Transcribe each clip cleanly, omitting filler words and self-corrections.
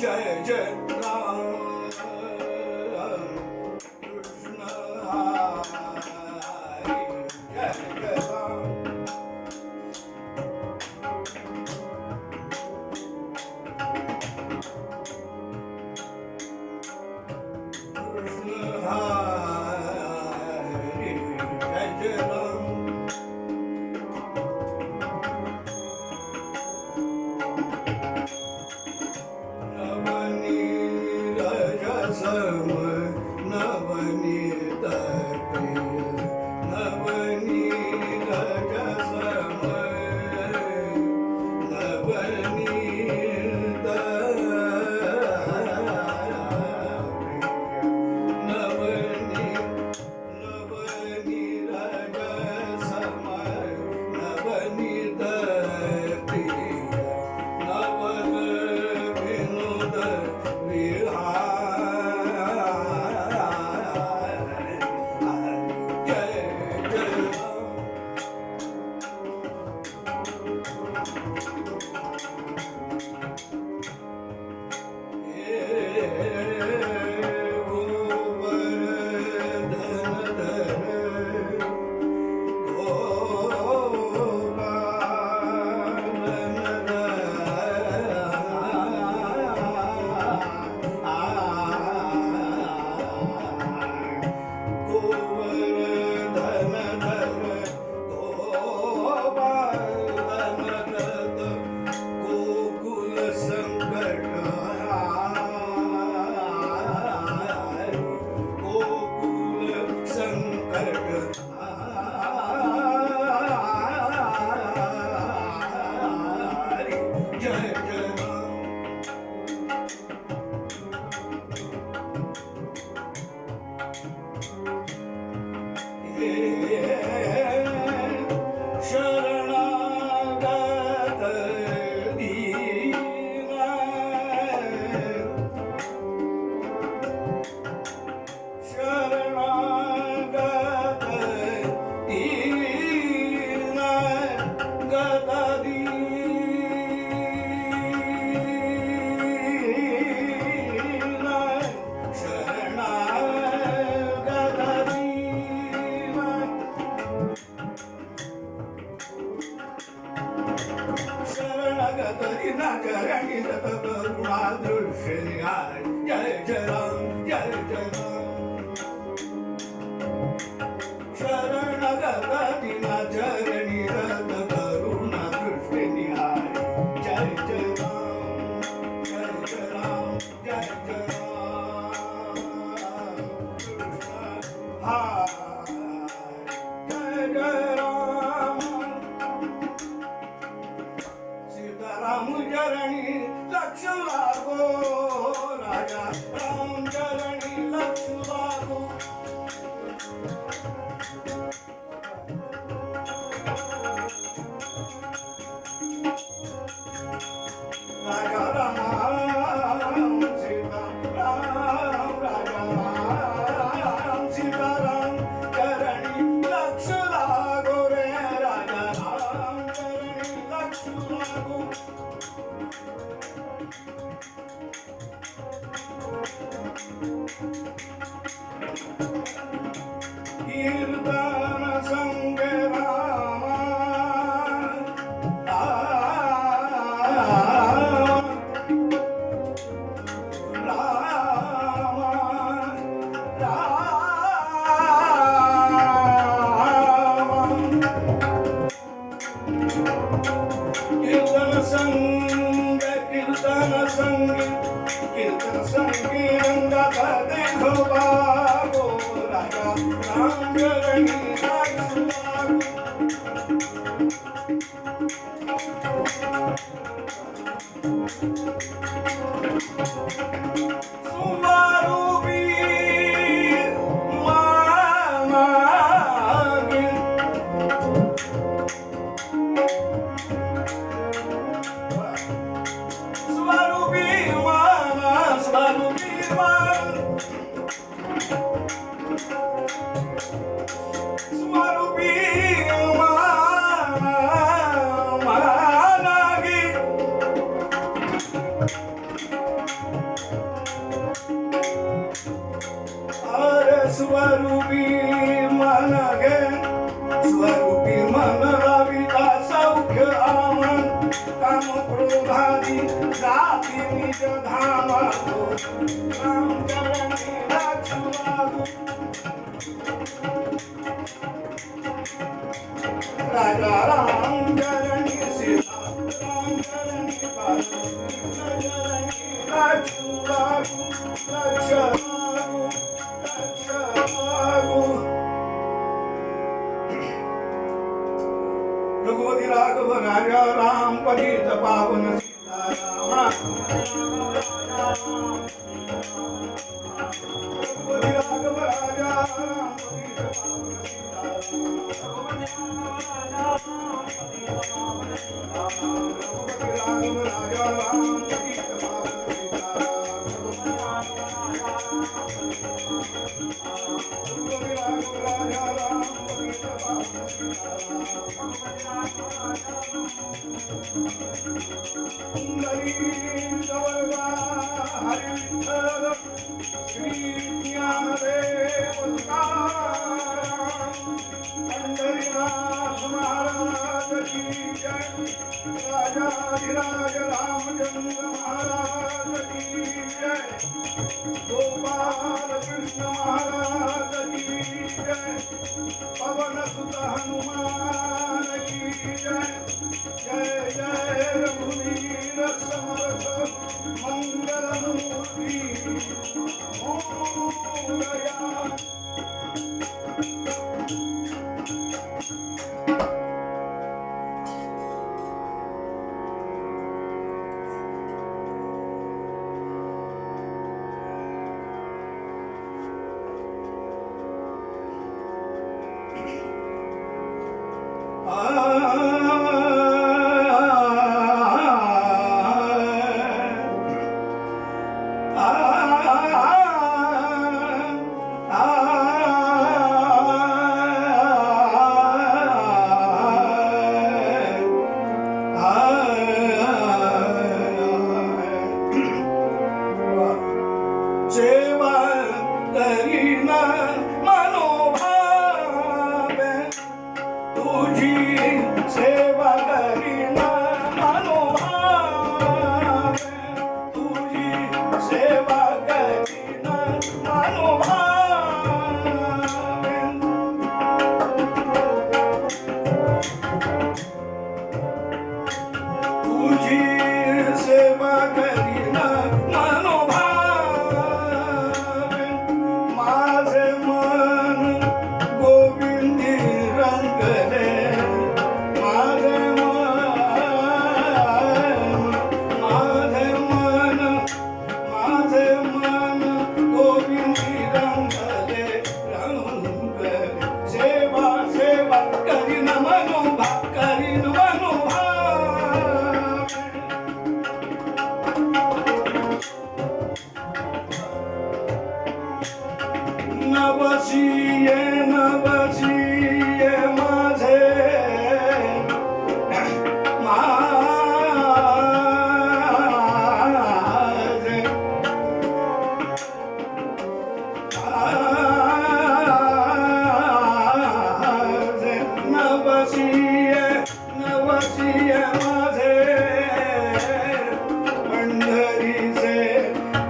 जय जय राम कृष्ण हरि जय जय राम कृष्ण हरि जय जय राम नवनीत जय जय राम जय जय राम शरणगत दीना चरणी रत करुणा दृष्टि निहाय जय जय राम जय जय राम जय जय राम कृष्ण हाय जय जय राम सीताराम चरणी लक्ष लागो राजा राम चरणी लक्ष लागो राजा राम सीता राम राजा राम सीता राम चरणी लक्ष लागो रे राजा राम चरणी लक्ष लागो कीर्तन संग रामा कीर्तन संगी रंगा देखो बाबो राजा राम चरणी स्वरूपी मन लाविता सौख्य आमन काम क्रोधादी जाती निज धाम राम चरणी राजू राजा राम चरणी सीता राम चरणी बालू कृष्ण चरणी राजू बाबू लक्ष बाबू लक्ष बाबू रघुपति राघव राजा राम पतित पावन सीताराम रघुपति राघव राजा राम पतित पावन सीताराम रघुपति राघव राजा राम पतित पावन सीताराम रघुपति राघव राजा राम पतित पावन सीताराम हरि विठ्ठल श्री ज्ञानदेव तुकाराम पंढरीनाथ महाराज की जय राजाधिराज रामचंद्र महाराज की जय गोपाल कृष्ण महाराज की जय पवन सुत हनुमान की जय जय जय रघुवीर समर्थ मंगल मूर्ति मोरया सेवा करीन मनोभावे तुझी सेवा करीन मनोभावे तुझी सेवा करीन मनोभावे तुझी सेवा करीन नवसिये माझे माझे नवसिये माझे पंढरीचे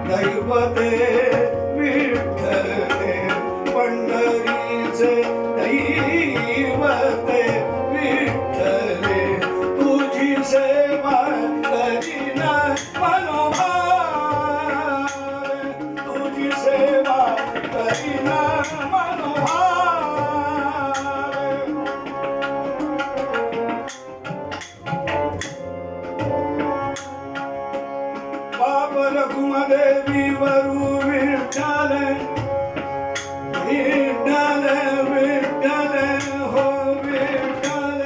दैवते विठ्ठले पंढरीचे दैवते विठ्ठले तुझी सेवा करीन मनोभावे तुझी सेवा करीन मनोभावे बाप रघुमदेवी वरु विठ्ठल विठ्ठल विठ्ठल हो विठ्ठल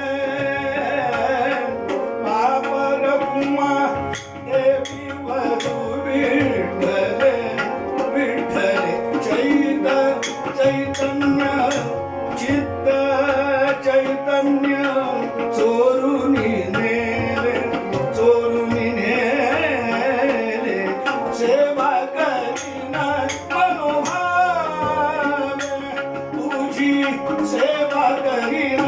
बाप रघुमा देवी वरु विठ्ठल विठ्ठल चैतन्य चित्त चैतन्य चोरुनी नेले सेवा करीन मनोभावे तुझी सेवा करीन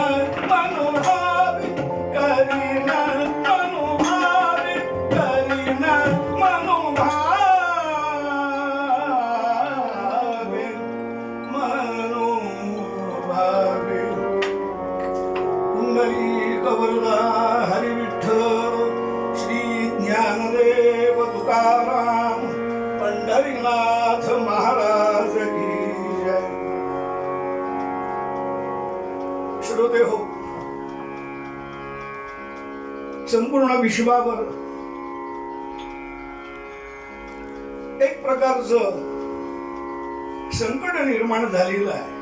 श्रोते हो, संपूर्ण विश्वावर एक प्रकारचं संकट निर्माण झालेलं आहे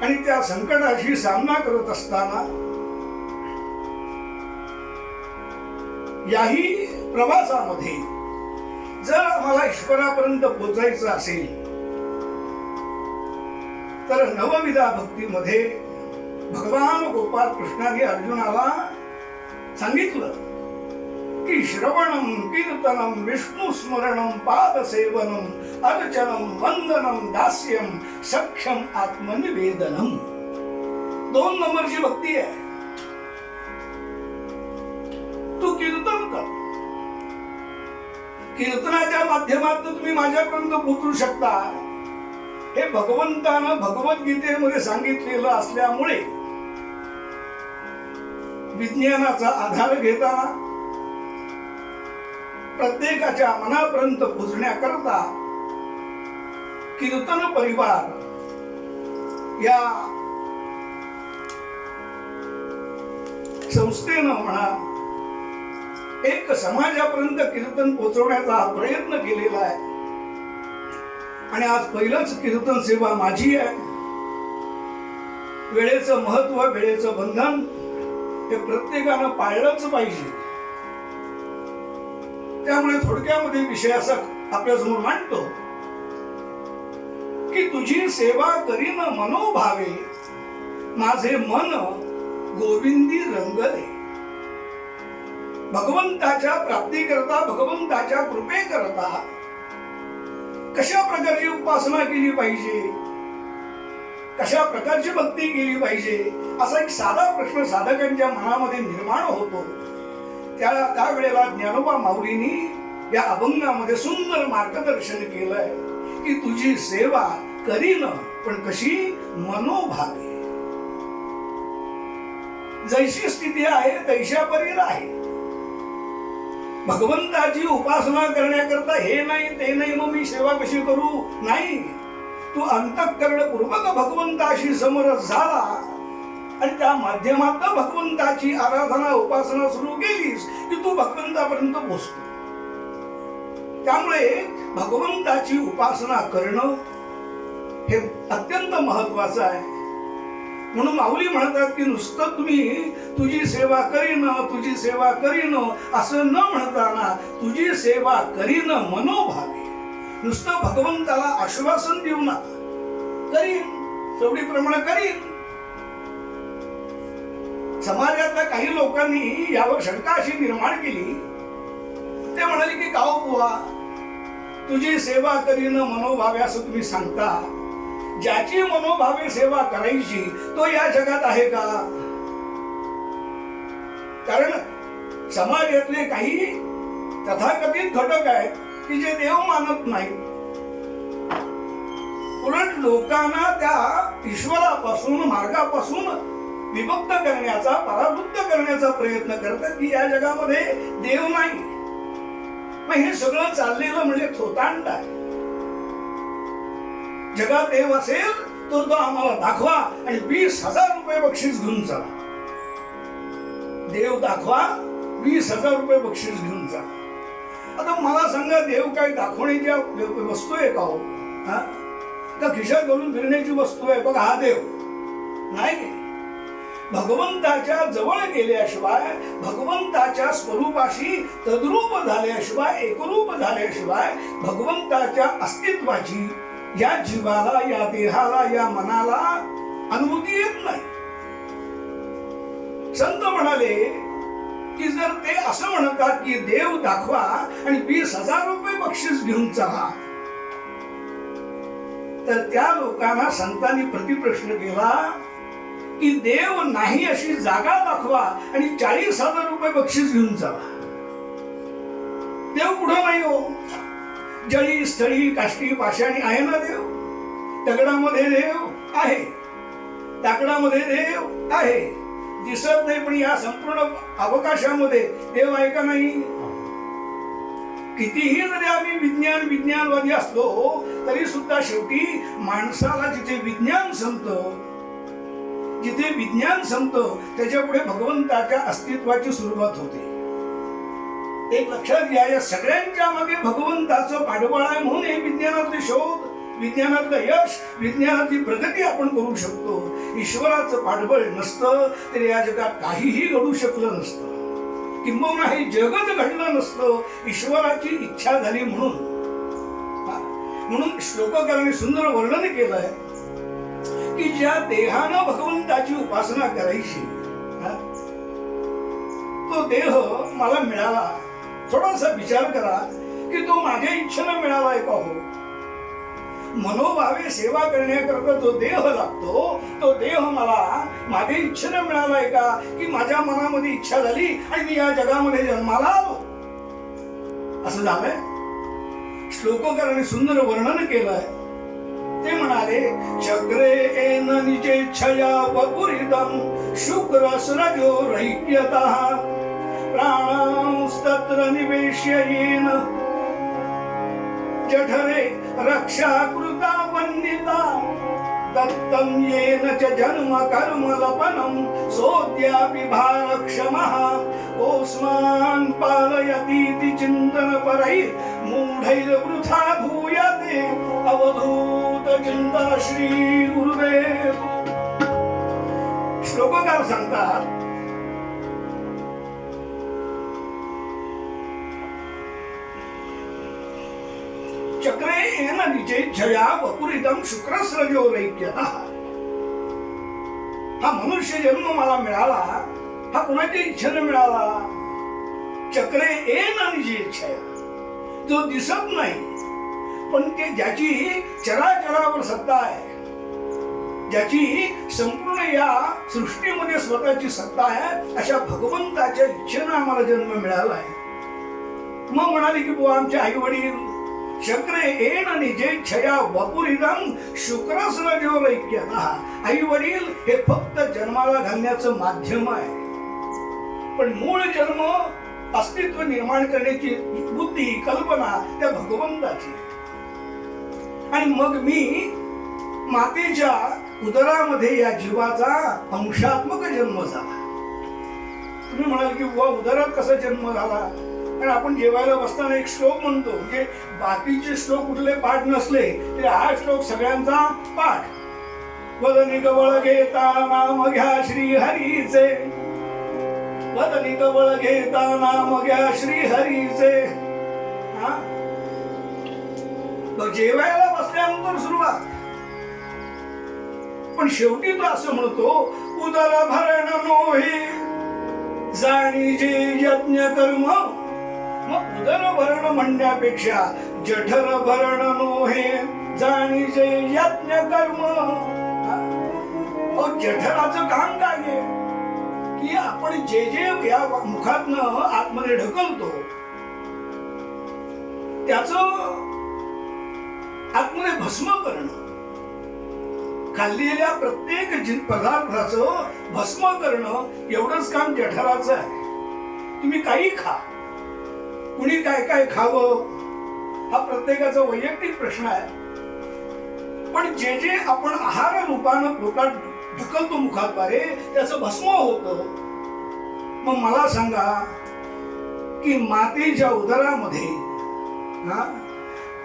आणि त्या संकटाशी सामना करत असताना याही प्रवासामध्ये जर आम्हाला ईश्वरापर्यंत पोचायचं असेल तर नवविधा भक्तीमध्ये भगवान गोपाळ कृष्णाने अर्जुनाला सांगितलं की श्रवणम कीर्तनम विष्णू स्मरणम पादसेवनम अर्चनम वंदनम दास्यम सख्यम आत्मनिवेदनम 2 नंबरची भक्ती आहे. तू कीर्तन कर. कीर्तनाच्या माध्यमातून तुम्ही माझ्यापर्यंत पोहोचू शकता हे भगवंतानं भगवद्गीतेमध्ये सांगितलेलं असल्यामुळे विज्ञानाचा आधार घेताना प्रत्येकाच्या मनापर्यंत पोचण्याकरता कीर्तन परिवार या संस्थेनं म्हणा एक समाजापर्यंत कीर्तन पोहोचवण्याचा प्रयत्न केलेला आहे आणि आज पहिलंच कीर्तन सेवा माझी आहे. वेळेचं महत्व, वेळेचं बंधन हे प्रत्येकानं पाळलंच पाहिजे. त्यामुळे थोडक्यामध्ये विषय असा आपल्या समोर मांडतो की तुझी सेवा करीन मनोभावे, माझे मन गोविंदी रंगले. भगवंताच्या प्राप्तीकरता, भगवंताच्या कृपेकरता कशा प्रकारची उपासना केली पाहिजे, कशा प्रकारची भक्ती केली पाहिजे असा एक साधा प्रश्न साधकांच्या मनामध्ये निर्माण होतो. त्या वेळेला ज्ञानोबा माऊलींनी या अभंगामध्ये सुंदर मार्गदर्शन केलंय की तुझी सेवा करीन पण कशी मनोभावे. जैशी स्थिती आहे तैशा परी आहे. भगवंताची उपासना करण्याकरता हे नाही ते नाही मग मी सेवा कशी करू, नाही. तू अंतःकरणपूर्वक भगवंताशी समरस झाला आणि त्या माध्यमातून भगवंताची आराधना उपासना सुरू केलीस की तू भगवंतापर्यंत पोहोचतो. त्यामुळे भगवंताची उपासना करणं हे अत्यंत महत्वाचं आहे. म्हणून माऊली म्हणतात की नुसतं तुम्ही तुझी सेवा करीन, तुझी सेवा करीन असं न म्हणताना तुझी सेवा करीन मनोभावे. नुसतं भगवंताला आश्वासन देऊ नका, करीन तेवढीप्रमाणे करीन. समाजातल्या काही लोकांनी यावर शंका अशी निर्माण केली, ते म्हणाले की गाव बुवा तुझी सेवा करीन मनोभावे असं तुम्ही सांगता, ज्याची मनोभावे सेवा करायची तो या जगात आहे का? कारण समाजातले काही तथाकथित घटक आहेत की जे देव मानत नाही, उलट लोकांना त्या ईश्वरापासून मार्गापासून विभक्त करण्याचा, परावृत्त करण्याचा प्रयत्न करतात की या जगामध्ये देव नाही. मग हे सगळं चाललेलं म्हणजे थोतांड आहे. जगात देव असेल तर तो आम्हाला दाखवा आणि 20,000 रुपये बक्षीस घेऊन चला. देव दाखवा, 20,000 रुपये बक्षीस घेऊन चला. आता मला सांगा, देव काय दाखवण्याची वस्तू आहे का हो? का खिशात घालून फिरण्याची वस्तू आहे? बघा हा देव नाही. भगवंताच्या जवळ गेल्याशिवाय, भगवंताच्या स्वरूपाशी तद्रूप झाल्याशिवाय, एकरूप झाल्याशिवाय भगवंताच्या अस्तित्वाची या जीवाला, या देहाला, या मनाला अनुभूती येत नाही. संत म्हणाले की जर ते असं म्हणतात की देव दाखवा आणि 20,000 रुपये बक्षीस घेऊन चला, तर त्या लोकांना संतांनी प्रतिप्रश्न केला की देव नाही अशी जागा दाखवा आणि 40,000 रुपये बक्षीस घेऊन चला. देव कुठं नाही हो. जळी स्थळी काष्टी पाषाणी आहे ना देव. दगडामध्ये देव आहे, टाकडामध्ये देव आहे, दिसत नाही पण या संपूर्ण अवकाशामध्ये देव आहे का नाही? कितीही जरी आम्ही विज्ञानवादी असलो तरी सुद्धा शेवटी माणसाला जिथे विज्ञान संपतं त्याच्या पुढे भगवंताच्या अस्तित्वाची सुरुवात होते. एक लक्षात घ्या, या सगळ्यांच्या मागे भगवंताचं पाठबळ आहे म्हणून हे विज्ञानातले शोध, विज्ञानातलं यश, विज्ञानातली प्रगती आपण करू शकतो. ईश्वराचं पाठबळ नसतं तर या जगात काहीही घडू शकलं नसतं, किंबहुना हे जगच घडलं नसतं. ईश्वराची इच्छा झाली म्हणून श्लोककारांनी सुंदर वर्णन केलंय की ज्या देहानं भगवंताची उपासना करायची तो देह मला मिळाला. थोडासा विचार करा की तो माझ्या इच्छेनं मिळालाय का हो? मनोभावे सेवा करण्याकरता जो देह लागतो तो देह मला माझ्या इच्छेनं मिळालाय का, की माझ्या मनामध्ये इच्छा झाली आणि मी या जगामध्ये जन्माला आलो असं झालंय? श्लोककारांनी सुंदर वर्णन केलंय. ते म्हणाले, चक्रेन निजेच्छया वपुरिदं शुक्रस्रजो रैक्यतः प्राणांस्तत्र निवेश्य येन जठरे रक्षा कृता वन्निता दत्तं येन च जन्म कर्म लपनं सोऽद्यापि भारक्षमः कोऽस्मान् पालयतीति चिन्तनपरैः मूढैर्वृथा भूयते अवधूत चिंतन श्री गुरुदेव. श्लोककार सांगतात, चक्रेन निजेच्छया वपुरिदं शुक्रस्रजो रैक्यतः. हा मनुष्य जन्म मला मिळाला हा कुणाच्या इच्छेने मिळाला? चक्रे एन निजेच्छया, जो दिसत नाही पण ते ज्याची चराचरावर सत्ता आहे, ज्याची संपूर्ण या सृष्टीमध्ये स्वतःची सत्ता आहे, अशा भगवंताच्या इच्छेनं आम्हाला जन्म मिळाला आहे. मग म्हणाले की बुवा आमचे आई वडील चक्रे एन निजेच्छया वपुरिदं शुक्रस्रजो रैक्यतः. आई वडील हे फक्त जन्माला घालण्याचं माध्यम आहे, पण मूळ जन्म अस्तित्व निर्माण करण्याची बुद्धी कल्पना त्या भगवंताची. आणि मग मी मातेच्या उदरामध्ये या जीवाचा अंशात्मक जन्म झाला. तुम्ही म्हणाल की बुवा उदरात कसा जन्म झाला? कारण आपण जेवायला बसताना एक श्लोक म्हणतो, म्हणजे बाकीचे श्लोक कुठले पाठ नसले तरी हा श्लोक सगळ्यांचा पाठ. वदनी कवळ घेता नाम घ्या श्री हरीचे, वदनी कवळ घेता नाम घ्या श्री हरीचे. जेवायला बसल्यानंतर सुरुवात, पण शेवटी तो असं म्हणतो, उदर भरण नोहे जाणी जे यज्ञ कर्म. मग उदर भरण म्हणण्यापेक्षा जठर भरण नोहे जाणी जे यज्ञ कर्म. जठराचं काम काय आहे की आपण जे या मुखातनं आतमध्ये ढकलतो त्याचं आतमध्ये भस्म करणं. खाल्लेल्या प्रत्येक पदार्थाचं भस्म करणं एवढंच काम जठराचं आहे. तुम्ही काही खा, कुणी काय काय खावं हा प्रत्येकाचा वैयक्तिक प्रश्न आहे, पण जे आपण आहार रूपानं पोटात ढकलतो मुखाद्वारे त्याचं भस्म होतं. मग मला सांगा की मातेच्या उदरामध्ये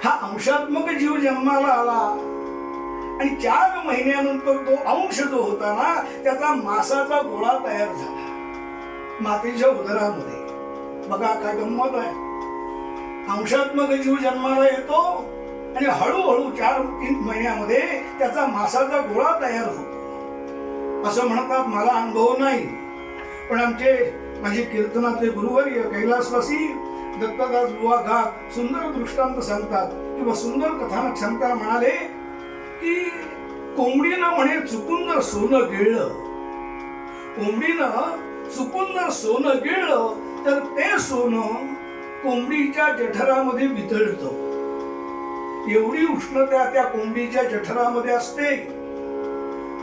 हा अंशात्मक जीव जन्माला आला आणि 4 महिन्यानंतर तो अंश जो होता ना त्याचा मांसाचा गोळा तयार झाला मातेच्या उदरामध्ये. बघा काय गंमत आहे. अंशात्मक जीव जन्माला येतो आणि हळूहळू 4-3 महिन्यामध्ये त्याचा मांसाचा गोळा तयार होतो. असं म्हणतात, मला अनुभव नाही, पण माझे कीर्तनातले गुरुवर्य कैलासवासी दत्तदास बुवा घाट सुंदर दृष्टांत सांगतात किंवा सुंदर कथानक सांगताना म्हणाले की कोंबडीनं म्हणे चुकून जर सोनं गिळलं, कोंबडीनं चुकून जर सोनं गिळलं तर ते सोनं कोंबडीच्या जठरामध्ये वितळतं. एवढी उष्णता त्या कोंबडीच्या जठरामध्ये असते.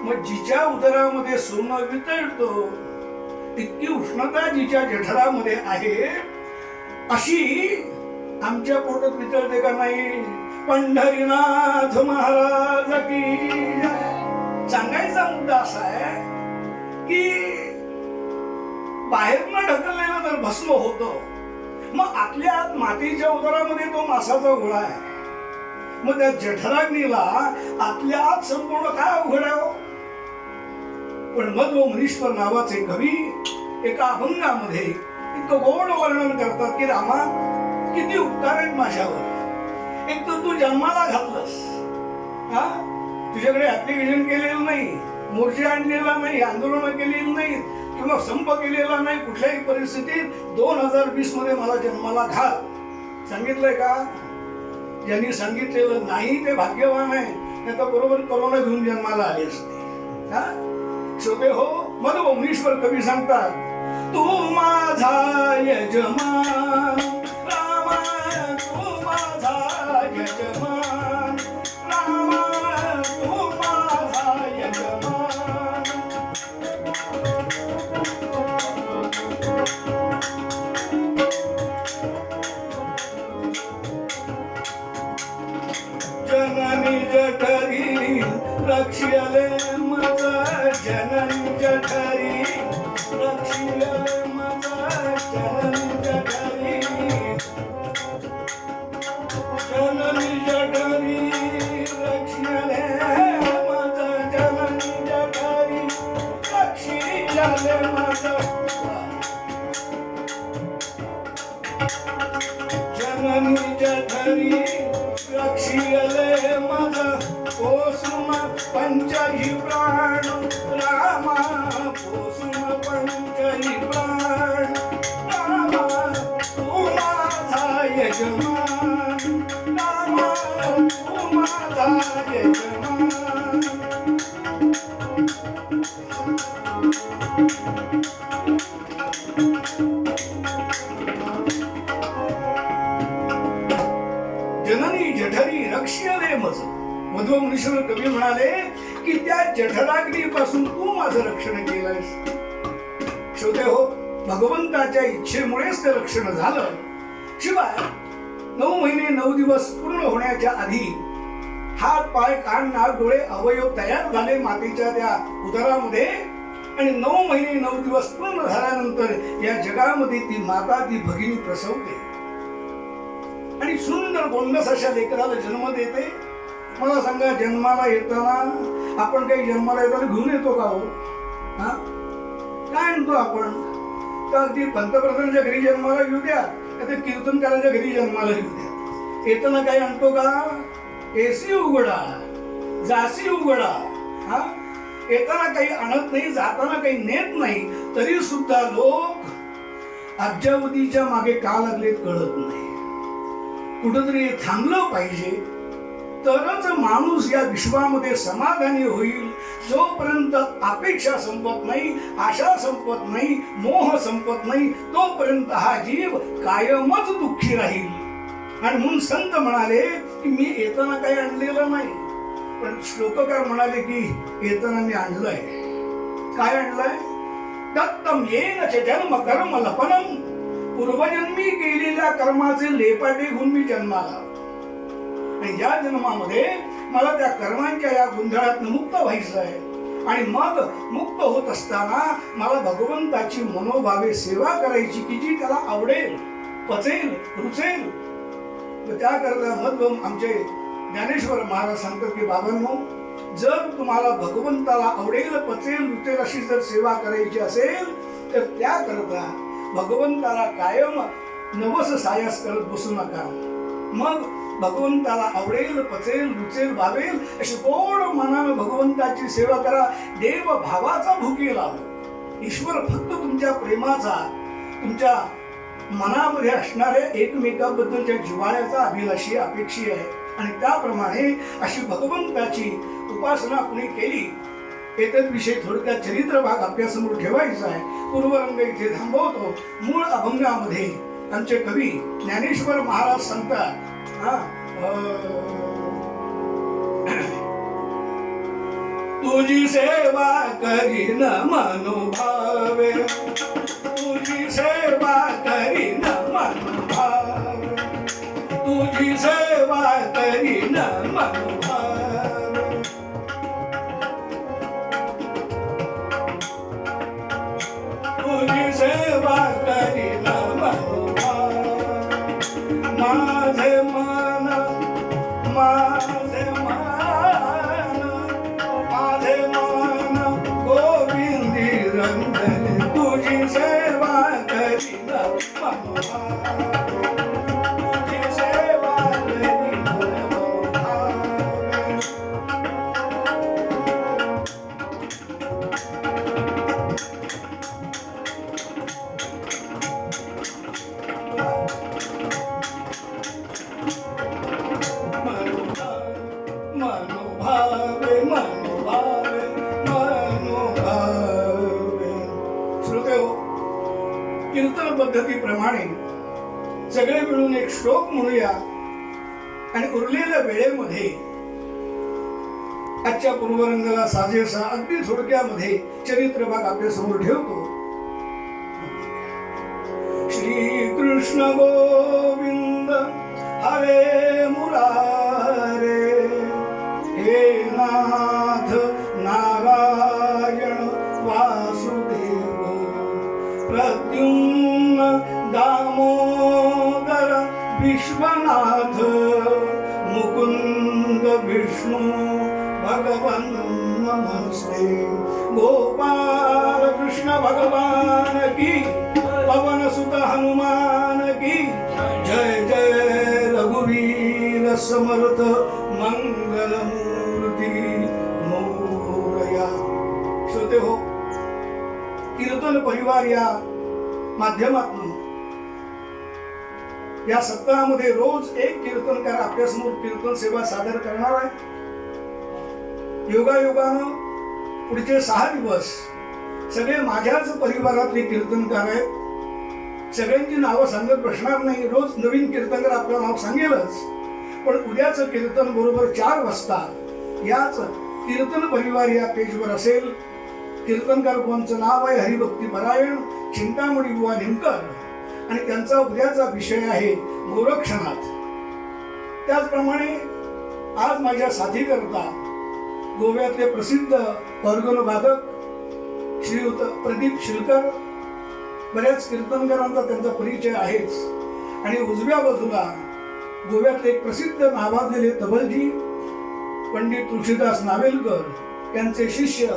मग जिच्या उदरामध्ये सोनं वितळतं इतकी उष्णता जिच्या जठरामध्ये आहे, अशी आमच्या पोटात विचारते का नाही? पंढरीनाथ महाराज की जय. सांगायचा मुद्दा असा आहे की बाहेरनं ढकललेलं जर भस्म होतं, मग आतल्या आत मातीच्या उदरामध्ये तो मासाचा गोळा आहे. मग त्या जठराग्नीला आतल्या आत संपूर्ण काय अवघड आहे? पण मध्व मुनीश्वर नावाचे कवी एका अभंगामध्ये इतकं गोड वर्णन करतात की रामा, किती उपकार आहेत माझ्यावर. एक तर तू जन्माला घातलंस, हा, तुझ्याकडे ऍप्लिकेशन केलेलं नाही, मोर्चे आणलेला नाही, आंदोलन केलेली नाही किंवा संप केलेला नाही. कुठल्याही परिस्थितीत 2020 मध्ये मला जन्माला घाल सांगितलंय का? ज्यांनी सांगितलेलं नाही ते भाग्यवान आहे, नाही तर बरोबर कोरोना घेऊन जन्माला आले असते. हा, श्रोते हो, मध्व मुनीश्वर कवी सांगतात, तू माझा यजमान रामा, तू माझा यजमान रामा, तू माझा यजमान. जननी जठरी रक्षले मज, जननी जठरी रक्षले मज, जननी जठरी, जननी जठरी रक्षले मज, जननी जठरी रक्षले मज, जननी जठरी रक्षले मज, पोसुम पंचही प्राण रामा, पोसुम पंचही प्राण रामा, तू माझा यजमान रामा, तू माझा यजमान. जननी जठरी रक्षले मज. मध्व मुनीश्वर कवी म्हणाले की त्या जठराग्नीपासून तू माझं रक्षण केलंयस. श्रोते हो, भगवंताच्या इच्छेमुळेच ते रक्षण झालं. शिवाय 9 महिने 9 दिवस पूर्ण होण्याच्या आधी हात, पाय, कान, नाक, डोळे, अवयव तयार झाले मातेच्या त्या उदरामध्ये. आणि 9 महिने 9 दिवस पूर्ण झाल्यानंतर या जगामध्ये ती माता, ती भगिनी प्रसवते आणि सुंदर गोंडस अशा लेकराला जन्म देते. मला सांगा, जन्माला येताना आपण काही जन्माला येताना घेऊन येतो का हो? हा, काय आणतो आपण? तर अगदी पंतप्रधानाच्या घरी जन्माला येऊ द्या, त्या कीर्तनकाराच्या घरी जन्माला येऊ द्या, येताना काही आणतो का? एसी उघडा, जासी उघडा. हा, येताना काही आणत नाही, जाताना काही नेत नाही, तरी सुद्धा लोक अब्जावधीच्या मागे का लागलेत कळत नाही. कुठंतरी थांबलं पाहिजे, तरच माणूस या विश्वामध्ये समाधानी होईल. जोपर्यंत अपेक्षा संपत नाही, आशा संपत नाही, मोह संपत नाही, तोपर्यंत हा जीव कायमच दुःखी राहील. आणि म्हणून संत म्हणाले की मी येताना काही आणलेलं नाही, पण श्लोककार म्हणाले की येताना मी आणलंय. काय आणलंय? दत्तम येन च जन्म कर्म लपनम, पूर्वजन्मी केलेल्या कर्माचे लेपाटे घेऊन मी जन्माला. आणि या जन्मामध्ये मला त्या कर्मांच्या या गोंधळात मुक्त व्हायचं आहे. आणि मग मुक्त होत असताना मला भगवंताची मनोभावे सेवा करायची की जी त्याला आवडेल, पचेल, रुचेल. त्याकरता मध्व आमचे ज्ञानेश्वर महाराज सांगतात की बाबांनो, जर तुम्हाला भगवंताला आवडेल, पचेल, रुचेल अशी जर सेवा करायची असेल तर त्याकरता भगवंताला कायम नवस सायास करत बसू नका. मग भगवंताला आवडेल, पचेल, रुचेल, भावेल अशी गोड मनानं भगवंताची सेवा करा. देव भावाचा भुके लाव. ईश्वर फक्त तुमच्या प्रेमाचा, तुमच्या मनामध्ये असणाऱ्या एकमेकाबद्दलच्या जिव्हाळ्याचा अभिलाषी, अपेक्षी आहे. आणि त्याप्रमाणे अशी भगवंताची उपासना कुणी केली. एतद विषय थोडक्यात चरित्र भाग आपल्यासमोर ठेवायचा आहे. पूर्वरंग इथे थांबवतो. मूळ अभंगामध्ये आमचे कवी ज्ञानेश्वर महाराज सांगतात, तुझी सेवा करीन मनोभावे, तुझी सेवा करीन मनोभावे, तुझी सेवा करीन मनोभावे तुझी सेवा करीन मनोभावे माझे मन माझे मन माझे मन गोविंदी रंगले तुझी सेवा करीन मनोभावे तुझी सेवा करीन मनोभावे मनोभावे मनोभावे मनोभावे श्रोते हो, कीर्तन पद्धतीप्रमाणे सगळे मिळून एक श्लोक म्हणूया आणि उरलेल्या वेळेमध्ये आजच्या पूर्वरंगाला साजेसा अगदी थोडक्यामध्ये चरित्र भाग आपल्या समोर ठेवतो. श्री कृष्ण गोविंद हरे मुरारे हे नाथ नारायण वासुदेव प्रद्युम्न दामोदर विश्वनाथ मुकुंद विष्णु भगवन नमस्ते गोपाल कृष्ण भगवान की पवन सुत हनुमान की जय जय रघुवीर समर्थ मंगल मूर्ती मोरया. श्रोते हो, कीर्तन परिवार या माध्यमातून या सप्ताहामध्ये रोज एक कीर्तनकार आपल्यासमोर कीर्तन सेवा सादर करणार आहे. योगायोगानं पुढचे 6 दिवस सगळे माझ्याच परिवारातले कीर्तनकार आहेत. सगळ्यांची नावं सांगत बसणार नाही, रोज नवीन कीर्तनकार आपलं नाव सांगेलच. पण उद्याचं कीर्तन बरोबर 4 वाजता याच कीर्तन परिवार या पेजवर असेल. कीर्तनकार बुवांचं नाव आहे हरिभक्ती परायण चिंतामणी बुवा निमकर आणि त्यांचा उद्याचा विषय आहे गोरक्षनाथ. त्याचप्रमाणे आज माझ्या साथीकरता गोव्यातले प्रसिद्ध ऑर्गन वादक श्रीयुत प्रदीप शिलकर, बऱ्याच कीर्तनकारांचा त्यांचा परिचय आहेच. आणि उजव्या बाजूला गोव्यातले एक प्रसिद्ध नावाजलेले तबलजी पंडित तुळशीदास नावेलकर यांचे शिष्य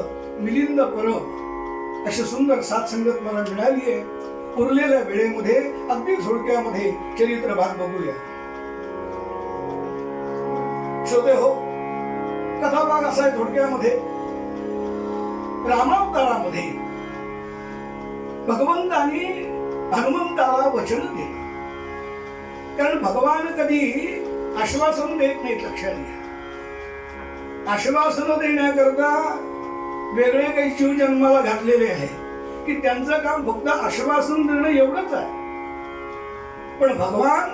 मिलिंद परब अशी सुंदर साथसंगत मला मिळाली आहे. उरलेल्या वेळेमध्ये अगदी थोडक्यामध्ये चरित्र भाग बघूया. श्रोते हो, कथाभाग असा आहे थोडक्यामध्ये. रामावतारामध्ये भगवंतानी हनुमंताला वचन दिलं. कारण भगवान कधी आश्वासन देत नाहीत, लक्षात घ्या. आश्वासन देण्याकरता वेगळे काही जीव जन्माला घातलेले आहे की त्यांचं काम फक्त आश्वासन देणं एवढंच आहे. पण भगवान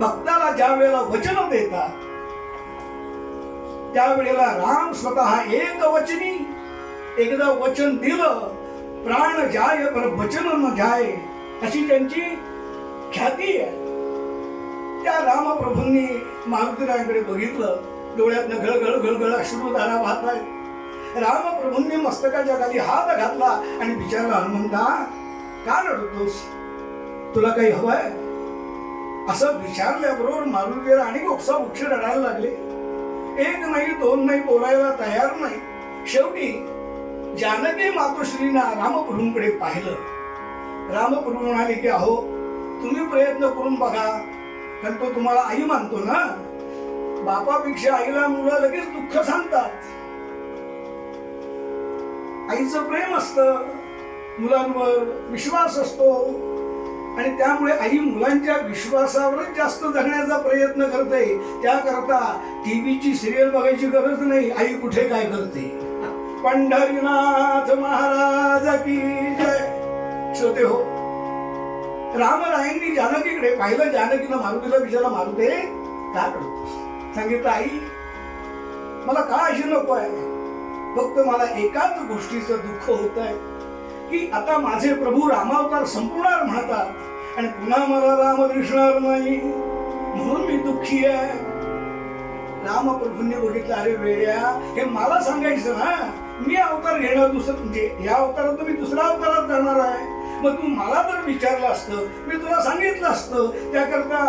भक्ताला ज्या वेळेला वचन देतात त्यावेळेला राम स्वतः एक वचनी, एकदा वचन दिलं प्राण जाय पर वचन न जाय अशी त्यांची ख्याती आहे. त्या रामप्रभूंनी मारुतीरायाकडे बघितलं, डोळ्यातनं घळघळ घळघळ अश्रुधारा वाहत आहेत. रामप्रभूंनी मस्तकाच्या खाली हात घातला आणि विचारला, हनुमंता का रडतोस, तुला काही हवंय? असं विचारल्याबरोबर मारुतीराय आणि ओक्सा उक्ष रडायला लागले. एक नाही दोन नाही, बोलायला तयार नाही. शेवटी जानकी मातोश्रीना रामप्रभूंकडे पाहिलं. रामप्रभू म्हणाले की अहो, तुम्ही प्रयत्न करून बघा, कारण तो तुम्हाला आई मानतो ना. बापापेक्षा आईला मुलं लगेच दुःख सांगतात. आईचं प्रेम असतं, मुलांवर विश्वास असतो आणि त्यामुळे आई मुलांच्या विश्वासावरच जास्त जगण्याचा प्रयत्न करते. त्याकरता टीव्हीची सिरियल बघायची गरज नाही, आई कुठे काय करते. पंढरीनाथ महाराज की जय. श्रोते हो, रामरायांनी जानकीकडे पाहिलं. जानकीनं मारुतीला विचारला, मारुते का करतोस? सांगितलं, आई मला का अशी नको आहे, फक्त मला एकाच गोष्टीचं दुःख होत आहे की आता माझे प्रभू रामावतार संपणार म्हणतात आणि पुन्हा मला राम दिसणार नाही. म्हणून मी दुःखी आहे. रामप्रभूंनी बघितलं, अरे वेड्या, हे मला सांगायचं ना, मी अवतार घेणार दुसरं, म्हणजे या अवतारात मी दुसऱ्या अवतारात जाणार आहे. मग तू मला जर विचारलं असतं, मी तुला सांगितलं असतं. त्याकरता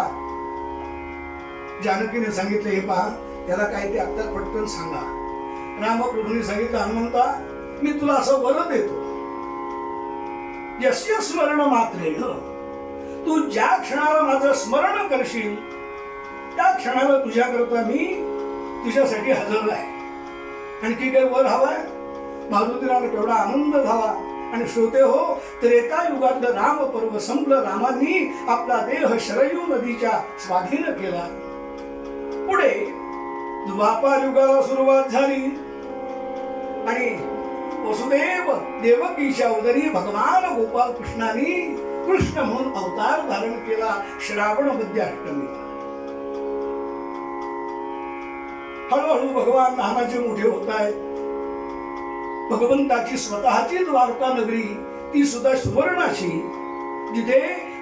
जानकीने सांगितलं, हे पहा, त्याला काय ते आता पटकन सांगा. रामप्रभूंनी सांगितलं, हनुमंता, मी तुला असं वर देतो, यस्य स्मरण मात्रेण, तू ज्या क्षणाला माझं स्मरण करशील त्या क्षणाला तुझ्याकरता मी तुझ्यासाठी हजर आहे. आणखी काही वर हवाय? मारुतीला केवढा आनंद झाला. आणि श्रोते हो, त्रेता युगातलं राम पर्व संपलं. रामांनी आपला देह शरयू नदीच्या स्वाधीन केला. पुढे द्वापार युगाला सुरुवात झाली आणि वसुदेव देवकीच्या उदरी भगवान गोपाल कृष्णाने कृष्ण म्हणून अवतार धारण केला श्रावण मध्य अष्टमीला. हळूहळू भगवान लहानाचे मोठे होत आहेत. भगवंताची स्वतःची द्वारका नगरी, ती सुद्धा सुवर्णाची, जिथे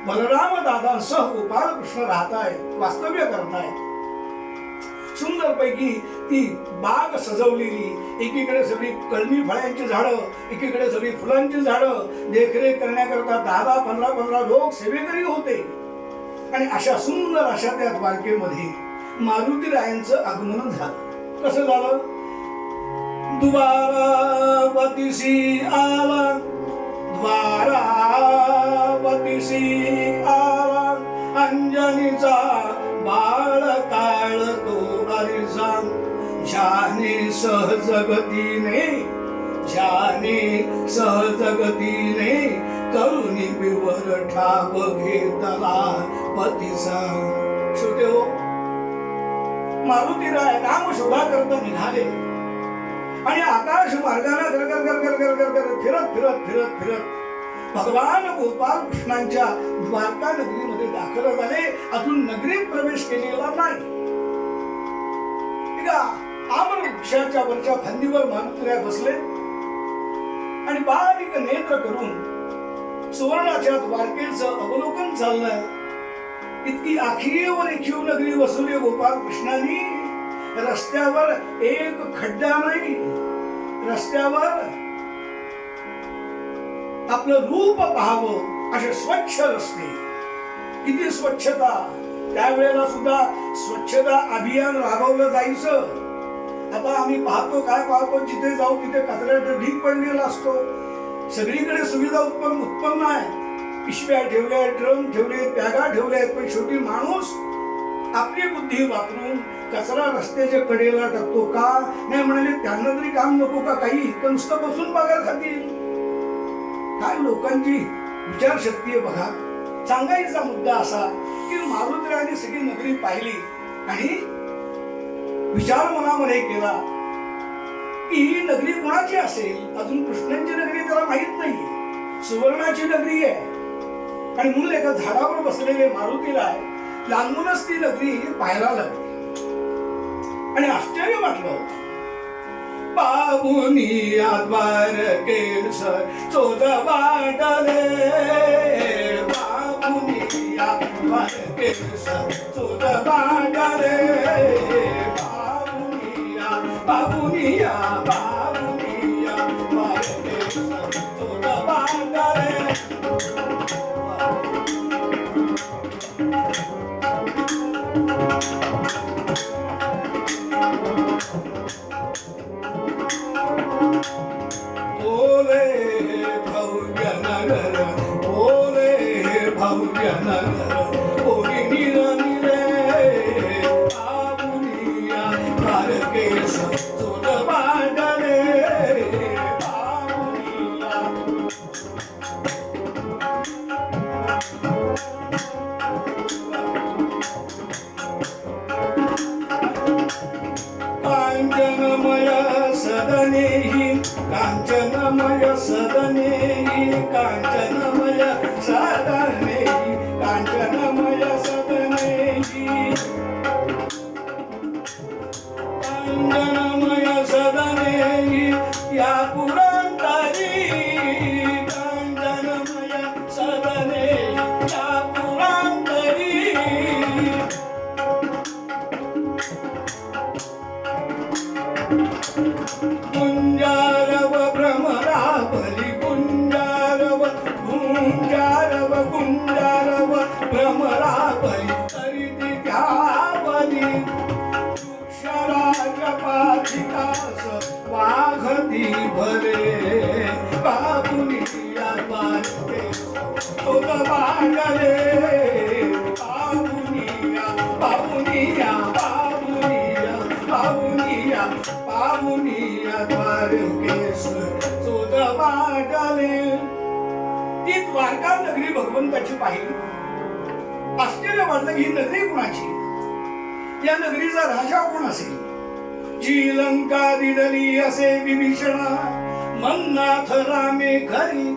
बलराम दादांसह गोपाळ कृष्ण राहतायत, वास्तव्य करतायत. सुंदर पैकी ती बाग सजवलेली, एकीकडे सगळी कलमी फळांची झाडं, एकीकडे सगळी फुलांची झाडं, देखरेख करण्याकरता 10-15 लोक सेवेकरी होते. आणि अशा सुंदर अशा त्या द्वारकेमध्ये मारुतीरायांचं आगमन झालं. कसं झालं? द्वारावतीसी आला, द्वारावतीसी आला, अंजनीचा बाळ काळ तो हरिसा, ज्याने सहजगतीने, ज्याने सहजगतीने करुणी विवर ठाव घेतला पतीचा. श्रोते हो, मारुतीराय राम शोधा करता निघाले आणि आकाश मार्गाने फिरत फिरत फिरत फिरत भगवान गोपाल कृष्णांच्या द्वारका नगरीमध्ये दाखल झाले. अजून नगरीत प्रवेश केलेला नाही. आम्र वृक्षाच्या वरच्या फांदीवर मारुतीराय बसले आणि बारीक नेत्र करून सुवर्णाच्या द्वारकेचं अवलोकन चाललंय. इतकी आखीवर रेखीव नगरी वसुली गोपाल कृष्णांनी. रस्त्यावर एक खड्डा नाही, रस्त्यावर आपलं रूप पाहावं असे स्वच्छ रस्ते. किती स्वच्छता! त्यावेळेला सुद्धा स्वच्छता अभियान राबवलं जायचं. आता आम्ही पाहतो, काय पाहतो, जिथे जाऊ तिथे कचऱ्याचा ढीग पडलेला असतो. सगळीकडे सुविधा उत्पन्न आहे. पिशव्या ठेवल्या, ड्रम ठेवले, बॅगा ठेवल्या, पण शेवटी माणूस आपली बुद्धी वापरून कचरा रस्त्याच्या कडेला टाकतो. का नाही म्हणाले, त्यांना तरी काम नको का? काही नुसतं बसून पगार खातील. काय लोकांची विचारशक्ती आहे बघा. सांगायचा मुद्दा असा की मारुतीरायाने सगळी नगरी पाहिली आणि विचार मनामध्ये केला की ही नगरी कोणाची असेल. अजून कृष्णांची नगरी त्याला माहित नाहीये, सुवर्णाची नगरी आहे. आणि म्हणून एका झाडावर बसलेले मारुतीराय लांबूनच ती नगरी पाहायला लागली आणि आश्चर्य वाटलं. पाहुनिया द्वारकेश चोद वाटले, पाहुनिया द्वारकेश चोद वाटले, पाहुनिया पाहुनिया पाहुनिया द्वारकेश चोद वाटले. कांचनमय सदनेहि, कांचनमय सदनेहि, कांचनमय सदनेहि, कांचनमय सदनेहि, कांचनमय सदनेहि, या पुरंदरी, कांचनमय सदनेहि, या पुरंदरी. घती भरे बाबुनिया द्वारके शोध मांडले बाबुनिया बाबुनिया बाबुनिया बाबुनिया बाबुनिया द्वारके शोध मांडले. ती द्वारका नगरी भगवंताची पाहिली. आश्चर्य वाटलं ही नगरी कुणाची, या नगरीचा राजा कोण असेल. जी लंका दिदली असे विभीषणा मन्नाथ रामे खरी,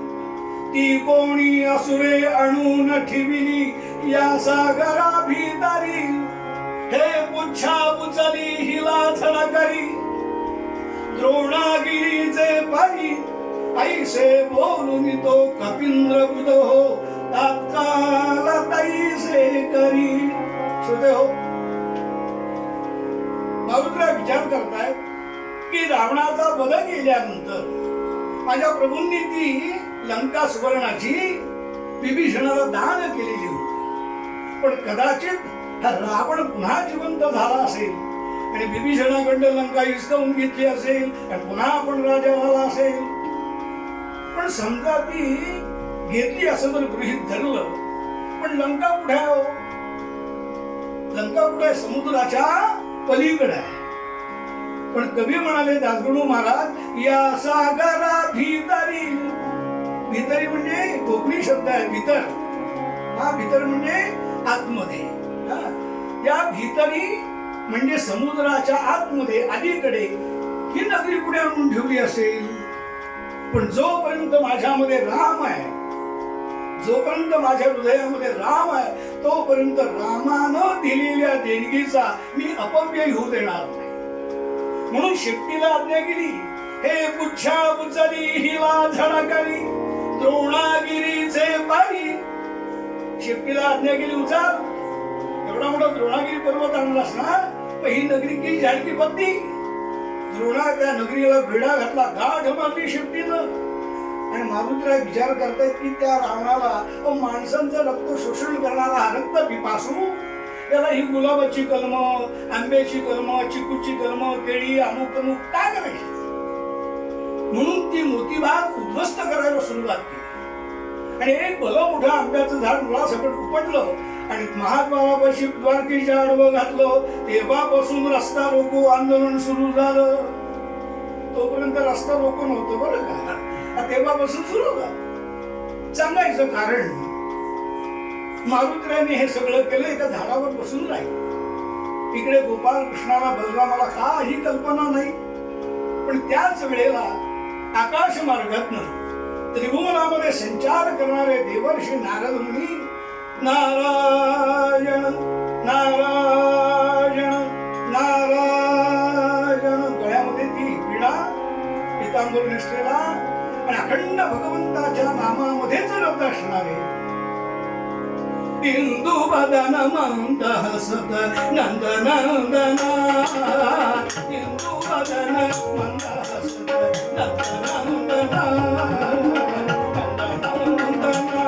ती कोणी असुरे आणून ठेविली या सागरा भीतरी. हे पुच्छा उचली हिला झळ करी द्रोणागिरीचे पायी, ऐसे बोलून तो कपिंद्र बुध हो तात्काळ तैसे करी. श्रोते हो, मारुतीला विचार करतायत की रावणाचा वध केल्यानंतर माझ्या प्रभूंनी ती लंका सुवर्णाची विभीषणाला दान केलेली होती. पण कदाचित हा रावण पुन्हा जिवंत झाला असेल आणि विभीषणाकडनं लंका हिसकावून घेतली असेल आणि पुन्हा आपण राजा झाला असेल. पण समजा ती घेतली असं जर गृहीत धरलं, पण लंका कुठे आहे? लंका कुठे? समुद्राच्या पलीकडे आहे. पण कवी म्हणाले दासगणू महाराज, या सागरा भीतरी. भीतरी म्हणजे कोकणी शब्द आहे भीतर. हा भीतर म्हणजे आतमध्ये. या भीतरी म्हणजे समुद्राच्या आतमध्ये अलीकडे ही नगरी कुठे आणून ठेवली असेल. पण जोपर्यंत माझ्यामध्ये राम आहे, जोपर्यंत माझ्या हृदयामध्ये राम आहे, तोपर्यंत रामानं दिलेल्या देणगीचा मी अपव्यय होऊ देणार नाही. म्हणून शेपटीला आज्ञा केली, हे पुच्छा उचली हिला झळ करी द्रोणागिरीचे पायी. शेपटीला आज्ञा केली, उचल. एवढा मोठा द्रोणागिरी पर्वत आणलास ना, मग ही नगरी किती झाडकी पत्ती. द्रोणा त्या नगरीला वेढा घातला, गाठ मारली शेपटीनं. आणि मारुतीला विचार करतायत की त्या रावणाला माणसांचं रक्त शोषण करणारा हा रक्त पिपासू, त्याला ही गुलाबाची कलम, आंब्याची कलम, चिकूची कलम, केळी, अमुक तमुक काय करायची. म्हणून ती मोतीबाग उद्ध्वस्त करायला सुरुवात केली. आणि एक भलं मोठं आंब्याचं झाड मुळासकट उपटलं आणि महाद्वारापाशी द्वारकेच्या आडवं घातलं. तेव्हापासून रस्ता रोको आंदोलन सुरू झालं. तोपर्यंत रस्ता रोको नव्हतं बरं का, तेव्हापासून सुरू झालं. सांगायचं कारण, मारुतीराने हे सगळं केलं एका झाडावर बसून राहील. इकडे गोपाल कृष्णाला बलरामाला काही कल्पना नाही. पण त्याच वेळेला आकाश मार्गातनं त्रिभुवनामध्ये संचार करणारे देवर्षी नारद मुनी नारायण नारायण नारायण, गळ्यामध्ये ती विणा, पितांबर निष्ठेला आणि अखंड भगवंताच्या नामामध्येच रत असणारे. इंदू बदन मंद हसत नंद नंदना, इंदू बदन मंद हसत नंद नंदना, नंद नंदना.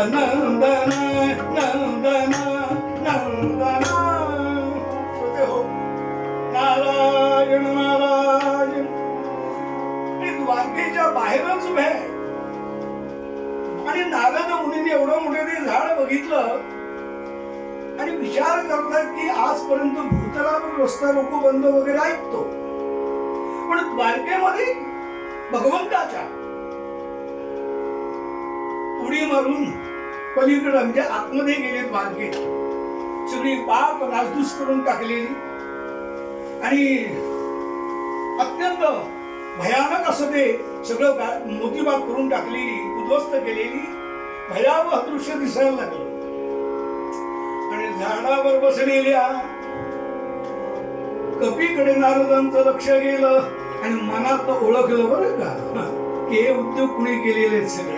नंदन नंदन नंदन. श्रोते हो, नारायण नारायण. द्वारकेच्या बाहेरच उभे आणि नारद मुनीने एवढं मोठं ते झाड बघितलं आणि विचार करतात की आजपर्यंत भूतलावर रस्ता रोको बंद वगैरे ऐकतो, पण द्वारकेमध्ये भगवंताच्या उडी मारून पलीकडे म्हणजे आतमध्ये गेले द्वारकेत. सगळी पाप नासधूस करून टाकलेली आणि अत्यंत भयानक असं ते सगळं मोतीबाग करून टाकलेली, उद्ध्वस्त केलेली भयावह दृश्य दिसायला लागलं. आणि झाडावर बसलेल्या कपीकडे नारदांचं लक्ष गेलं आणि मनात ओळखलं बरं का की हे उद्योग कुणी केलेले आहेत सगळे.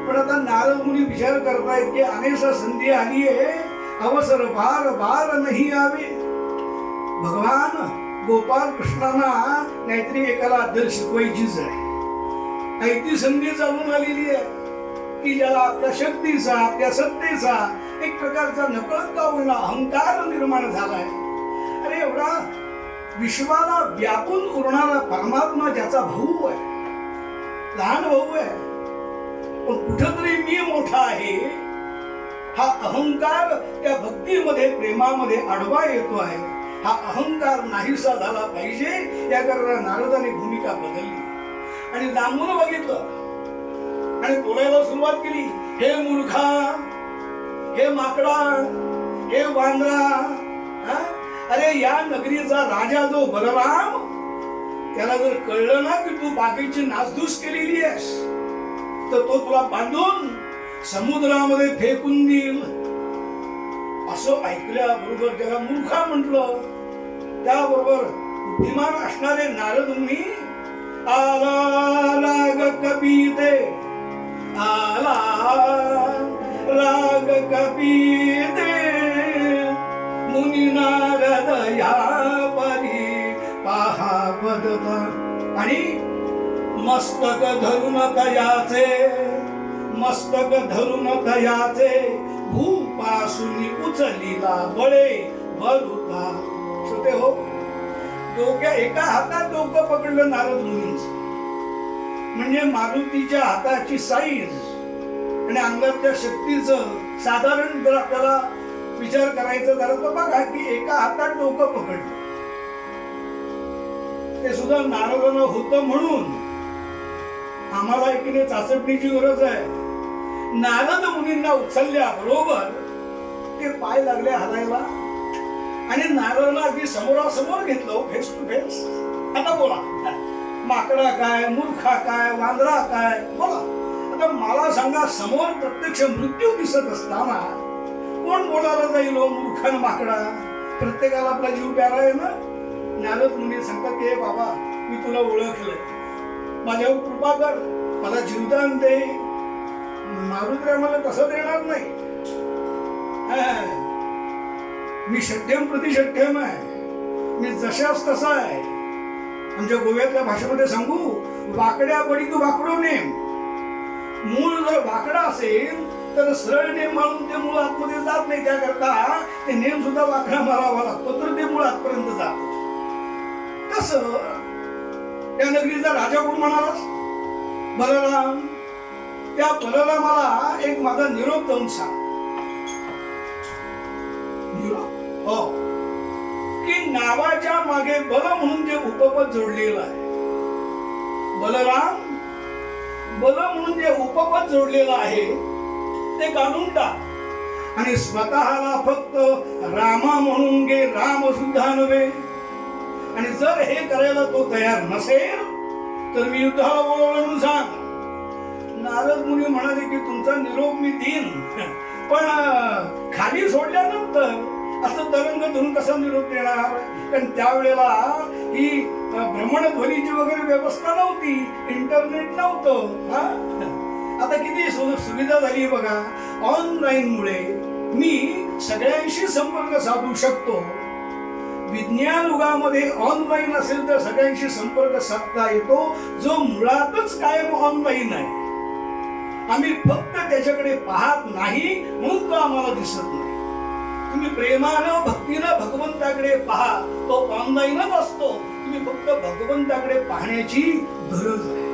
पण आता नारद मुनी विचार करतायत की अनेसा संधी आली आहे, अवसर बार बार नाही आवे. भगवान गोपाल कृष्णांना नाहीतरी एकाला अद्दल शिकवायचीच आहे. ऐती संधी चालून आलेली आहे की ज्याला आपल्या शक्तीचा, आपल्या सत्तेचा एक प्रकारचा नकळत का होईना अहंकार निर्माण झालाय. अरे एवढा विश्वाला व्यापून उरणारा परमात्मा ज्याचा भाऊ आहे, लहान भाऊ आहे, पण कुठंतरी मी मोठा आहे हा अहंकार त्या भक्तीमध्ये प्रेमामध्ये आडवा येतो आहे. हा अहंकार नाहीसा झाला पाहिजे याकरता नारदाने भूमिका बदलली आणि लांबून बघितलं आणि बोलायला सुरुवात केली. हे मूर्खा, हे माकडा, हे वांद्रा, अरे या नगरीचा राजा जो बलराम, त्याला जर कळलं ना की तू बाकीची नासधूस केलेली आहेस तर तो तुला बांधून समुद्रामध्ये फेकून देईल. असं ऐकल्याबरोबर त्याला मूर्खा म्हटलं. त्याबरोबर बुद्धिमान असणारे नारद मुनी आला राग कपीते, आला राग कपीते, मुनी नारद या परी पहा बदता. आणि मस्तक धरून तयाचे, मस्तक धरून तयाचे, भूपासून उचलीला बळे बरुता. श्रोते हो, डोक्या एका हातात डोकं पकडलं नारद मुनींचं, म्हणजे मारुतीच्या हाताची साईज आणि अंगातल्या शक्तीचं साधारण जर आपल्याला विचार करायचा झाला तर बघा की एका हातात डोकं पकडलं. ते सुद्धा नारदानं होतं म्हणून आम्हाला एकीने चाचपणीची गरज आहे. नारद मुनींना उचलल्या बरोबर ते पाय लागले हलायला आणि नारदाला अगदी समोरासमोर घेतलं, फेस टू फेस. आता बोला, माकडा काय, मूर्खा काय, वांद्रा काय, बोला. आता मला सांगा, समोर प्रत्यक्ष मृत्यू दिसत असताना कोण बोलायला जाईल? मूर्खा माकडा. प्रत्येकाला आपला जीव प्यारा आहे ना. नारद मुनी सांगतात की हे बाबा, मी तुला ओळखलंय, माझ्यावर कृपा कर, मला जीवदान दे. मारुती मला तसं देणार नाही. मी षड्यम प्रतिषड्यम आहे, मी जशाच तसा आहे. आमच्या गोव्यातल्या भाषेमध्ये सांगू, वाकड्या बडी तू वाकडो नेम. मूळ जर वाकडा असेल तर सरळ नेम म्हणून ते मूळ आतमध्ये जात नाही. त्याकरता ते नेम सुद्धा वाकडा मारावा लागतो तर ते मूळ आतपर्यंत जात. तसं त्या नगरीचा राजा कोण म्हणालास? बलराम. त्या बलरामाला एक माझा निरोप देऊन सांग. निरोप? हो. की नावाच्या मागे बल म्हणून जे उपपद जोडलेलं आहे, बलराम बल म्हणून जे उपपद जोडलेलं आहे ते काढून टाक आणि स्वतःला फक्त रामा म्हणून घे. राम सुद्धा नव्हे. आणि जर हे करायला तो तयार नसेल तर मी युद्धाला बोलवलं म्हणून सांग. नारद मुनी म्हणाले की तुमचा निरोप मी देईन, पण खाली सोडल्यानंतर असं तरंग धरून कसा निरोप देणार? कारण त्यावेळेला ही भ्रमणध्वनीची वगैरे व्यवस्था नव्हती, इंटरनेट नव्हतं. आता किती सुविधा झाली बघा. ऑनलाईन मुळे मी सगळ्यांशी संपर्क साधू शकतो. विज्ञान युगामध्ये ऑनलाईन असेल तर सगळ्यांशी संपर्क साधता येतो, जो मुळातच कायम ऑनलाईन आहे. आम्ही फक्त त्याच्याकडे पाहत नाही म्हणून तो आम्हाला दिसत नाही. तुम्ही प्रेमानं भक्तीनं भगवंताकडे पहा, तो ऑनलाईनच असतो. तुम्ही फक्त भगवंताकडे पाहण्याची गरज आहे.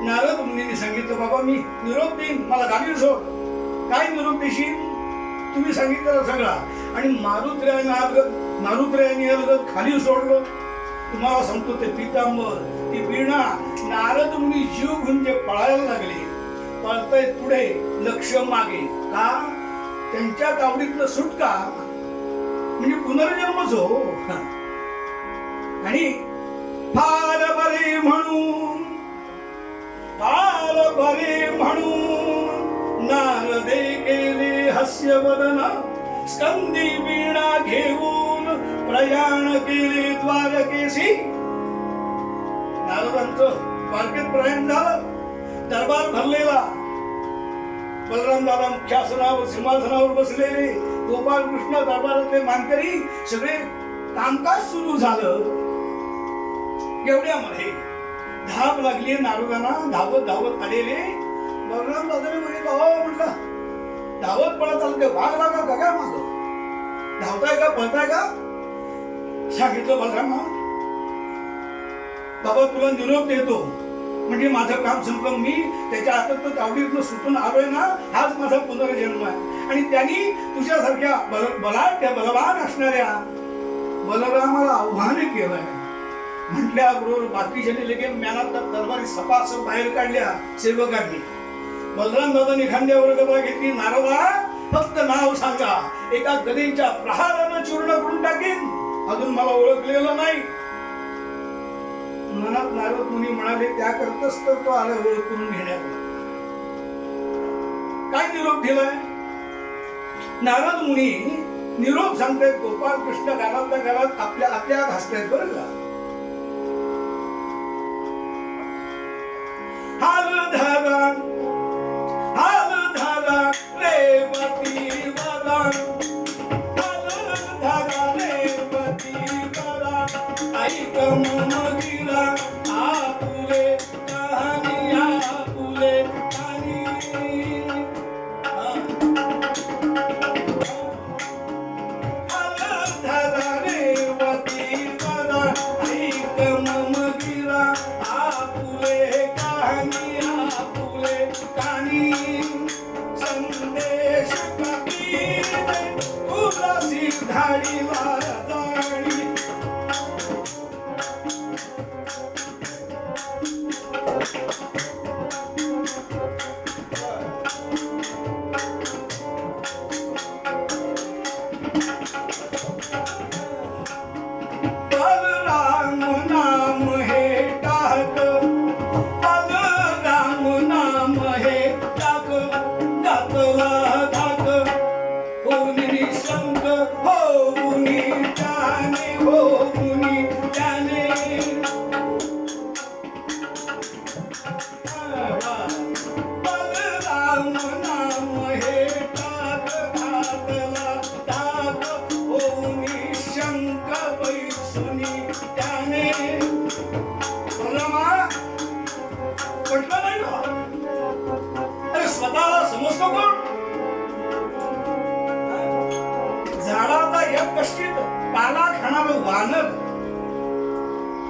नारद मुनींनी सांगितलं, बाबा मी निरोप देईन, मला गावी सोड. काय निरोप देशील? तुम्ही सांगितलं सगळा. आणि मारुत्र्याने अलगद खाली सोडलं तुम्हाला सांगतो ते पितांबर, ती वीणा, नारद मुनी जीव घेऊन जे पळायला लागले, पळतय पुढे लक्ष मागे, का त्यांच्या तावडीतलं सुटका म्हणजे पुनर्जन्मच हो. आणि फार बरे म्हणून, फार बरे म्हणून नारदे केले हास्य वदन, स्कंदी वीणा घेऊन प्रयाण केले द्वारकेशी. नारदांचं द्वारकेत प्रयाण झालं, दरबार भरलेला. बलराम दादा मुख्यासनावर सिंहासनावर बसलेले, गोपाल कृष्ण दरबारातले मानकरी, सगळे कामकाज सुरू झालं. एवढ्यामध्ये धाप लागली नारदांना. धावत धावत आलेले बलराम दादाने बघितलं, हो म्हटलं, धावत पडत आलं ते वाघ लागा का काय माग, धावताय का पळताय का? सांगितलं बलरामा, बाबा तुला निरोप देतो म्हणजे माझं काम संपलं. मी त्याच्या हातात तावडीतनं सुटून आलोय ना, हाच माझा पुनर्जन्म आहे. आणि त्यांनी तुझ्यासारख्या बलाढ्य बलवान असणाऱ्या बलरामाला आव्हान केलंय म्हटल्याबरोबर बाकीच्यांनी लगेच म्यानात तलवारी सपासप बाहेर काढल्या सेवकांनी. बलराम दादांनी खांद्यावर गदा घेतली, नारदा फक्त नाव सांगा, एका गदेच्या प्रहारानं चूर्ण करून टाकेन, अजून मला ओळखलेलं नाही. मनात नारद मुनी म्हणाले, त्याकरताच तर तो आला ओळख करून घेण्यात. काय निरोप दिलाय? नारद मुनी निरोप सांगतायत. गोपाल कृष्ण गालातल्या गालात आपल्या आत्यात हसतायत बरं का. हाल धारा रेवती वरान, हाल धारा रेवती वरान, ऐक मगिरा आपुले कहाणी, आपुले कहाणी. हाल धारा रेवती वरान, ऐक मगिरा आपुले कहाणी, आपुले कहाणी. संदेश कबीर तुलसी धाडीला जाणी. बलराम नाम हे टाक, बलराम नाम हे टाक, घातला धाक, होऊनी शंक, होऊनी त्याने, होऊनी त्याने. बलराम नाम हे टाक, घातला धाक, होऊनी शंक, बैसुनी त्याने. बलरामा म्हटलं नाही का, अरे स्वतःला समजतो कोण? झाडाचा एक कष्टीत पाला खाणारं वानर,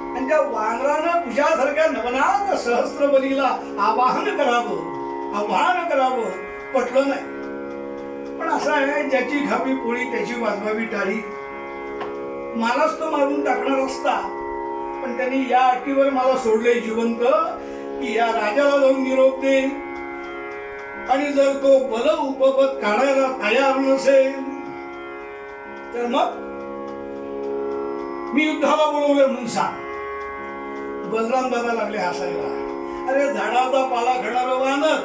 आणि त्या वानरानं तुझ्यासारख्या नवनाथ सहस्त्रबलीला आवाहन करावं पटलं नाही. पण असं आहे, ज्याची खावी पोळी त्याची वाजवावी टाळी. मलाच तो मारून टाकणार असता, पण त्यांनी या अटीवर मला सोडले जिवंत की या राजाला जाऊन निरोप दे, आणि जर तो बल उपपद काढायला तयार नसेल तर मग मी युद्धाला बोलवलं म्हणून सांग. बलराम दादा लागले हसायला. अरे झाडाचा पाला खाणारा वानर,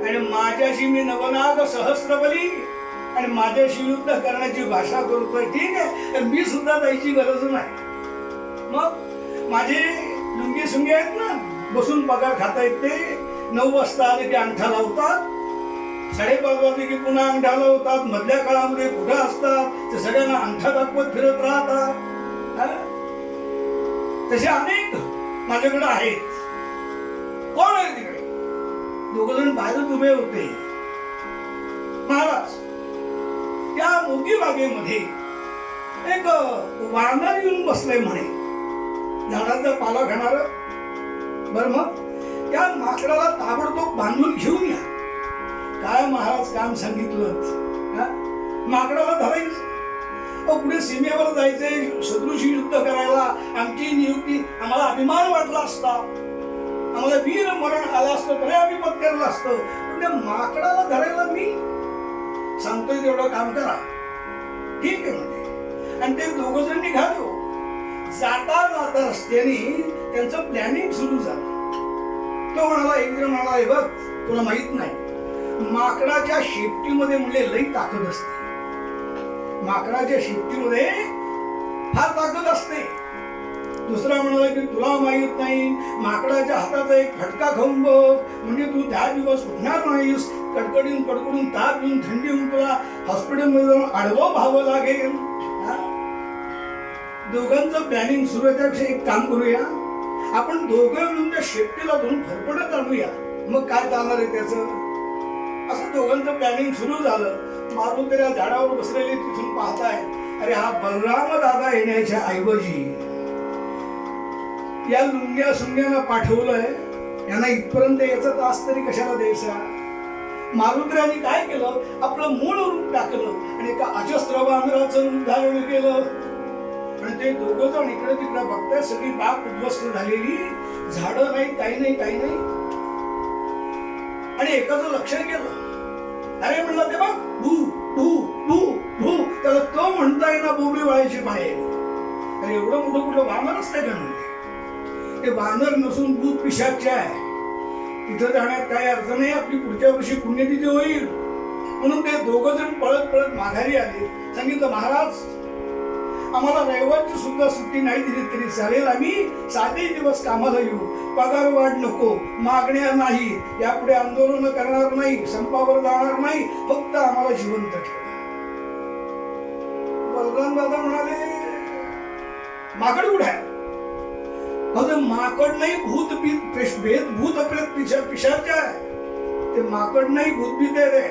आणि माझ्याशी मी नवनाथ सहस्त्रबली, आणि माझ्याशी युद्ध करण्याची भाषा करतोय. ठीक आहे, तर मी सुद्धा जायची गरज नाही. मग माझे लुंगे सुंगे आहेत ना, बसून पगार खाता येते. 9 वाजता आले की अंगठा लावतात, 5:30 वाजले की पुन्हा अंगठा लावतात. मधल्या काळामध्ये कुठं असतात ते सगळ्यांना अंगठा दाखवत फिरत राहतात. तसे अनेक माझ्याकडे आहेत. कोण आहे तिकडे? 2 जण बाहेरच उभे होते. महाराज, त्या मोठी बागेमध्ये एक वानर येऊन बसलंय म्हणे, झाडाचा पाला खाणार. बर, मग त्या माकडाला ताबडतोब बांधून घेऊन या. काय महाराज काम सांगितलं? माकडाला धरायचं. पुढे सीमेवर जायचंय, शत्रूशी युद्ध करायला, आमची नियुक्ती, आम्हाला अभिमान वाटला असता, आम्हाला वीर मरण आलं असतं तरी आम्ही पत्करलं असतं. पण त्या माकडाला धरायला मी सांगतोय तेवढं काम करा, ठीक आहे म्हणजे. आणि ते दोघ जण निघालो. जाता जाता रस्त्याने त्यांचं प्लॅनिंग सुरू झालं. तो म्हणाला, एक जण म्हणाला, हे बघ तुला माहित नाही, माकडाच्या शेपटीमध्ये म्हणजे लई ताकद असते. माकडाच्या शेपटीमध्ये फार ताकद असते. दुसरा म्हणाला की तुला माहित नाही, माकडाच्या हाताचा एक फटका खाऊन बघ, म्हणजे तू 10 दिवस उठणार नाहीस, कडकडून ताप येऊन थंडी येऊन तुला हॉस्पिटलमध्ये जाऊन आडवं व्हावं लागेल. दोघांचं प्लॅनिंग सुरू आहे. त्यापेक्षा एक काम करूया, आपण दोघं मिळून त्या शेपटीला धरून फरफडत आणूया, मग काय चालणार आहे त्याचं. असं दोघांचं प्लॅनिंग सुरू झालं. मारुती त्या झाडावर बसलेले तिथून पाहताय, अरे हा बलराम दादा येण्याच्या ऐवजी या लुंग्या सुंग्यांना पाठवलंय, यांना इथपर्यंत याचा तास तरी कशाला द्यायचा. मारुद्राने काय केलं, आपलं मूळ रूप टाकलं आणि एका अजस्त्र वानराचं रूप धारण केलं. आणि ते दोघं जण इकडे तिकडे बघताय, सगळी बाग उद्ध्वस्त झालेली, झाडं नाही, काही नाही. आणि एकाचं लक्ष गेलं. अरे म्हणलं, ते बघ भू भू भू भू, त्याला तो म्हणताय ना बोबडी वाळायची पाहिजे. अरे एवढं मोठं कुठं वानर असतंय का म्हणजे. ते वानर नसून भूत पिशाच आहे. तिथं जाण्यात काही अर्थ नाही, आपली पुढच्या वर्षी पुण्यतिथी होईल. म्हणून ते दोघं जण पळत पळत माघारी आले. सांगितलं, महाराज आम्हाला रविवारची सुद्धा सुट्टी नाही दिली तरी चालेल, आम्ही 7 दिवस कामाला येऊ, पगार वाढ नको, मागण्या नाही, यापुढे आंदोलन करणार नाही, संपावर जाणार नाही, फक्त आम्हाला जिवंत ठेवा. बलराम दादा म्हणाले, माकड कुठे आहे. माकड नाही, भूत प्रेत पिशाच आहे. ते माकड नाही, भूत भीत आहे रे.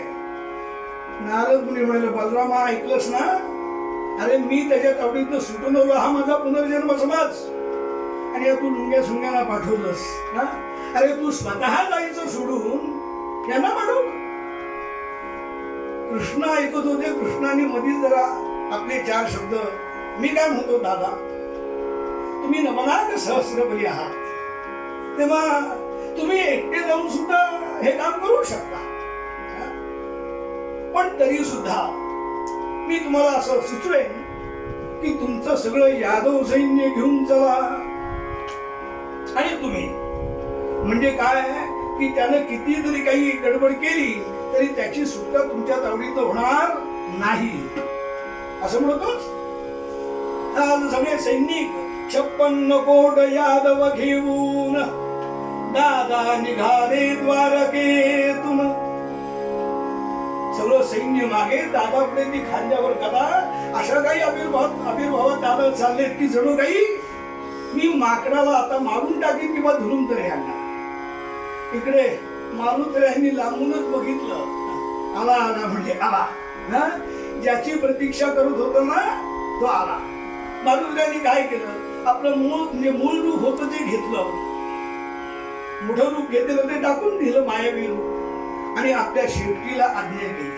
नारद मुनी म्हणाले, बलरामा ऐकलंस ना, अरे मी त्याच्या तावडीतनं सुटून आलो, हा माझा पुनर्जन्म समज. आणि तू लुंग्या सुंग्यांना पाठवलंस. अरे तू स्वतः जायचं सोडून यांना पाठवलं. कृष्ण ऐकत होते. कृष्णाने मध्ये जरा आपले 4 शब्द, मी काय म्हणतो दादा, तुम्ही नमनाक सहस्रबली आहात, तेव्हा तुम्ही एकटे जाऊन सुद्धा हे काम करू शकता. पण तरी सुद्धा मी तुम्हाला असं सुचवेन की तुमचं सगळं यादव सैन्य घेऊन चला. आणि तुम्ही म्हणजे काय की त्यानं किती जरी काही गडबड केली तरी त्याची सुटका तुमच्या तावडीत होणार नाही, असं म्हणतोच. सगळे सैनिक 56 कोट यादव घेऊन दादा निघाले द्वारकेतून. सगळं सैन्य मागे, दादा पुढे ती खांद्यावर गदा. अशा काही आविर्भावात दादा चाललेत की जणू काही मी माकडाला आता मारून टाकीन किंवा धरून तरी आणणार. इकडे मारुतऱ्यांनी लांबूनच बघितलं, आला म्हणजे आला. ज्याची प्रतीक्षा करत होता ना तो आला. मारुतऱ्यांनी काय केलं, आपलं मूळ रूप होतं ते घेतलं, मोठं रूप घेतलं ते टाकून दिलं मायावी रूप, आणि आपल्या शेपटीला आज्ञा केली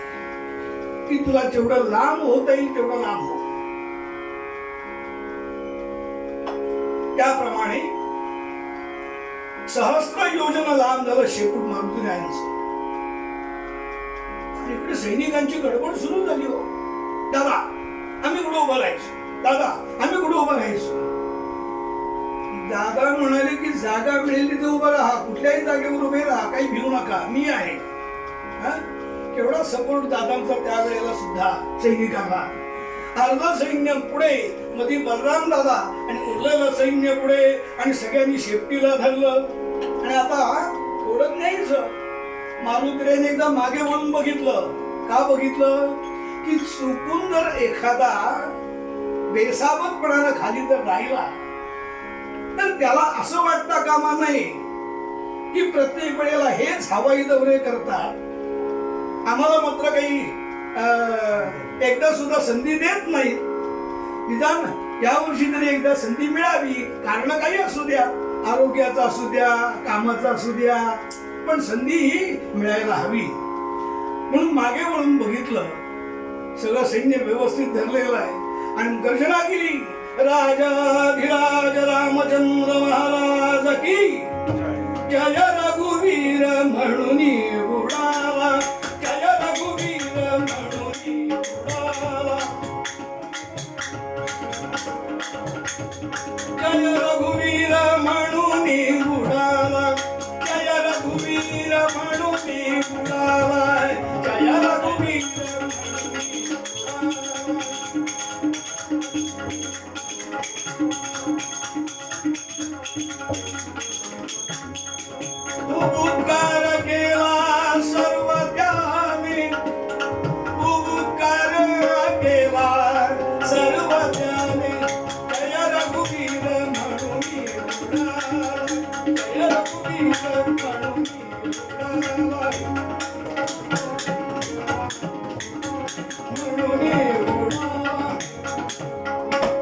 की तुला जेवढं लांब होता येईल तेवढं लांब हो. त्याप्रमाणे सहस्त्र योजना लांब झालं शेपूट मारुतीरायांचं. आणि इकडे सैनिकांची गडबड सुरू झाली. हो दादा आम्ही कुठे उभं राहायचो, दादा आम्ही कुठे उभं राहायचो. दादा म्हणाले की जागा मिळेल तिथे उभं राहा, कुठल्याही जागेवर उभे राहा, काही भिवू नका, मी आहे. केवढा सपोर्ट दादांचा त्यावेळेला सुद्धा सैनिकांना. अर्ध सैन्य पुढे, मध्ये बलराम दादा, आणि उरलेलं सैन्य पुढे, आणि सगळ्यांनी शेपटीला धरलं. आणि आता ओढत न्यायचं. मारुतीने एकदा मागे वळून बघितलं. का बघितलं की चुकून जर एखादा बेसावधपणानं खाली जर राहिला तर त्याला असं वाटता कामा नये की प्रत्येक वेळेला हेच हवाई दौरे करतात, आम्हाला मात्र काही एकदा सुद्धा संधी देत नाही. निदान या वर्षी तरी एकदा संधी मिळावी. कारण काही असू द्या, आरोग्याचा असू द्या, कामाचा असू द्या, पण संधी ही मिळायला हवी. म्हणून मागे वळून बघितलं, सगळं सैन्य व्यवस्थित धरलेलं आहे. आणि गर्जना केली, राजाधिराज रामचंद्र महाराज की जय रघुवीर म्हणून उडाला, जय रघुवीर म्हणून उडाला, जय रघुवीर म्हणून उडाला, जय रघुवीर म्हणून उडाला, जय रघुवीर उपकार केला सर्व त्याने, उपकार केला सर्व त्याने, जय रघुवीर म्हणून उडाला, जय रघुवीर म्हणून उडाला, म्हणून उडाला.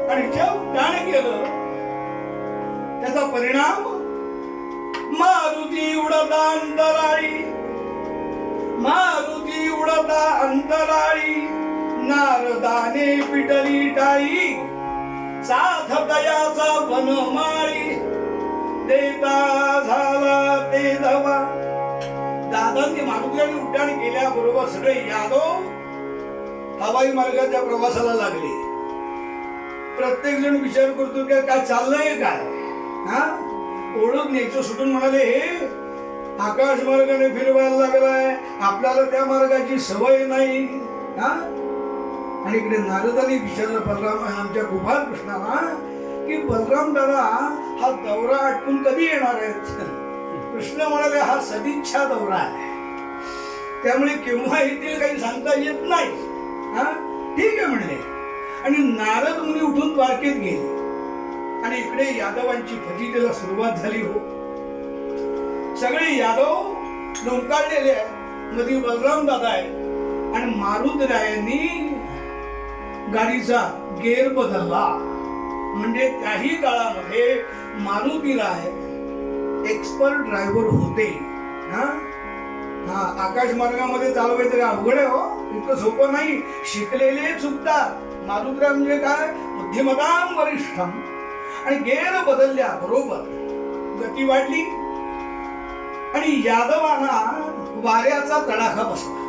आणि जेव्हा त्याने केलं त्याचा परिणाम मारुती उडता अंतराळी, मारुती उडता अंतराळी, नारदाने पिटली टाळी, साथ दयाचा वनमाळी, देता झाला ते धवा. दादांनी मारुतीने उड्डाण केल्याबरोबर सगळे यादव हवाई मार्गाच्या प्रवासाला लागले. प्रत्येक जण विचार करतो की काय चाललंय काय, हा ओळख न्यायचं सुटून म्हणाले, हे आकाश मार्गाने फिरवायला लागलाय, आपल्याला त्या मार्गाची सवय नाही. आणि इकडे नारदांनी विचारलं बलराम आमच्या गोपाल कृष्णाला की बलराम दादा हा दौरा आटपून कधी येणार आहेत. कृष्ण म्हणाले हा सदिच्छा दौरा आहे, त्यामुळे केव्हा येतील काही सांगता येत नाही. ठीक आहे म्हणले. आणि नारद मुनी उठून द्वारकेत गेले आणि इकडे यादवांची फजितीला सुरुवात झाली. हो, सगळे यादव लोंबकाळलेले आहेत, मध्ये बलराम दादा आहे आणि मारुतरायांनी गाडीचा गेअर बदलला. म्हणजे त्याही काळामध्ये मारुतीराय एक्सपर्ट ड्रायव्हर होते. आकाश मार्गामध्ये चालवायचं काय अवघड आहे हो, इतकं सोपं नाही. शिकलेले चुकतात. मारुतराय म्हणजे काय, बुद्धिमतां वरिष्ठम. आणि गेअर बदलल्या बरोबर गती वाढली आणि यादवांना वाऱ्याचा तडाखा बसला.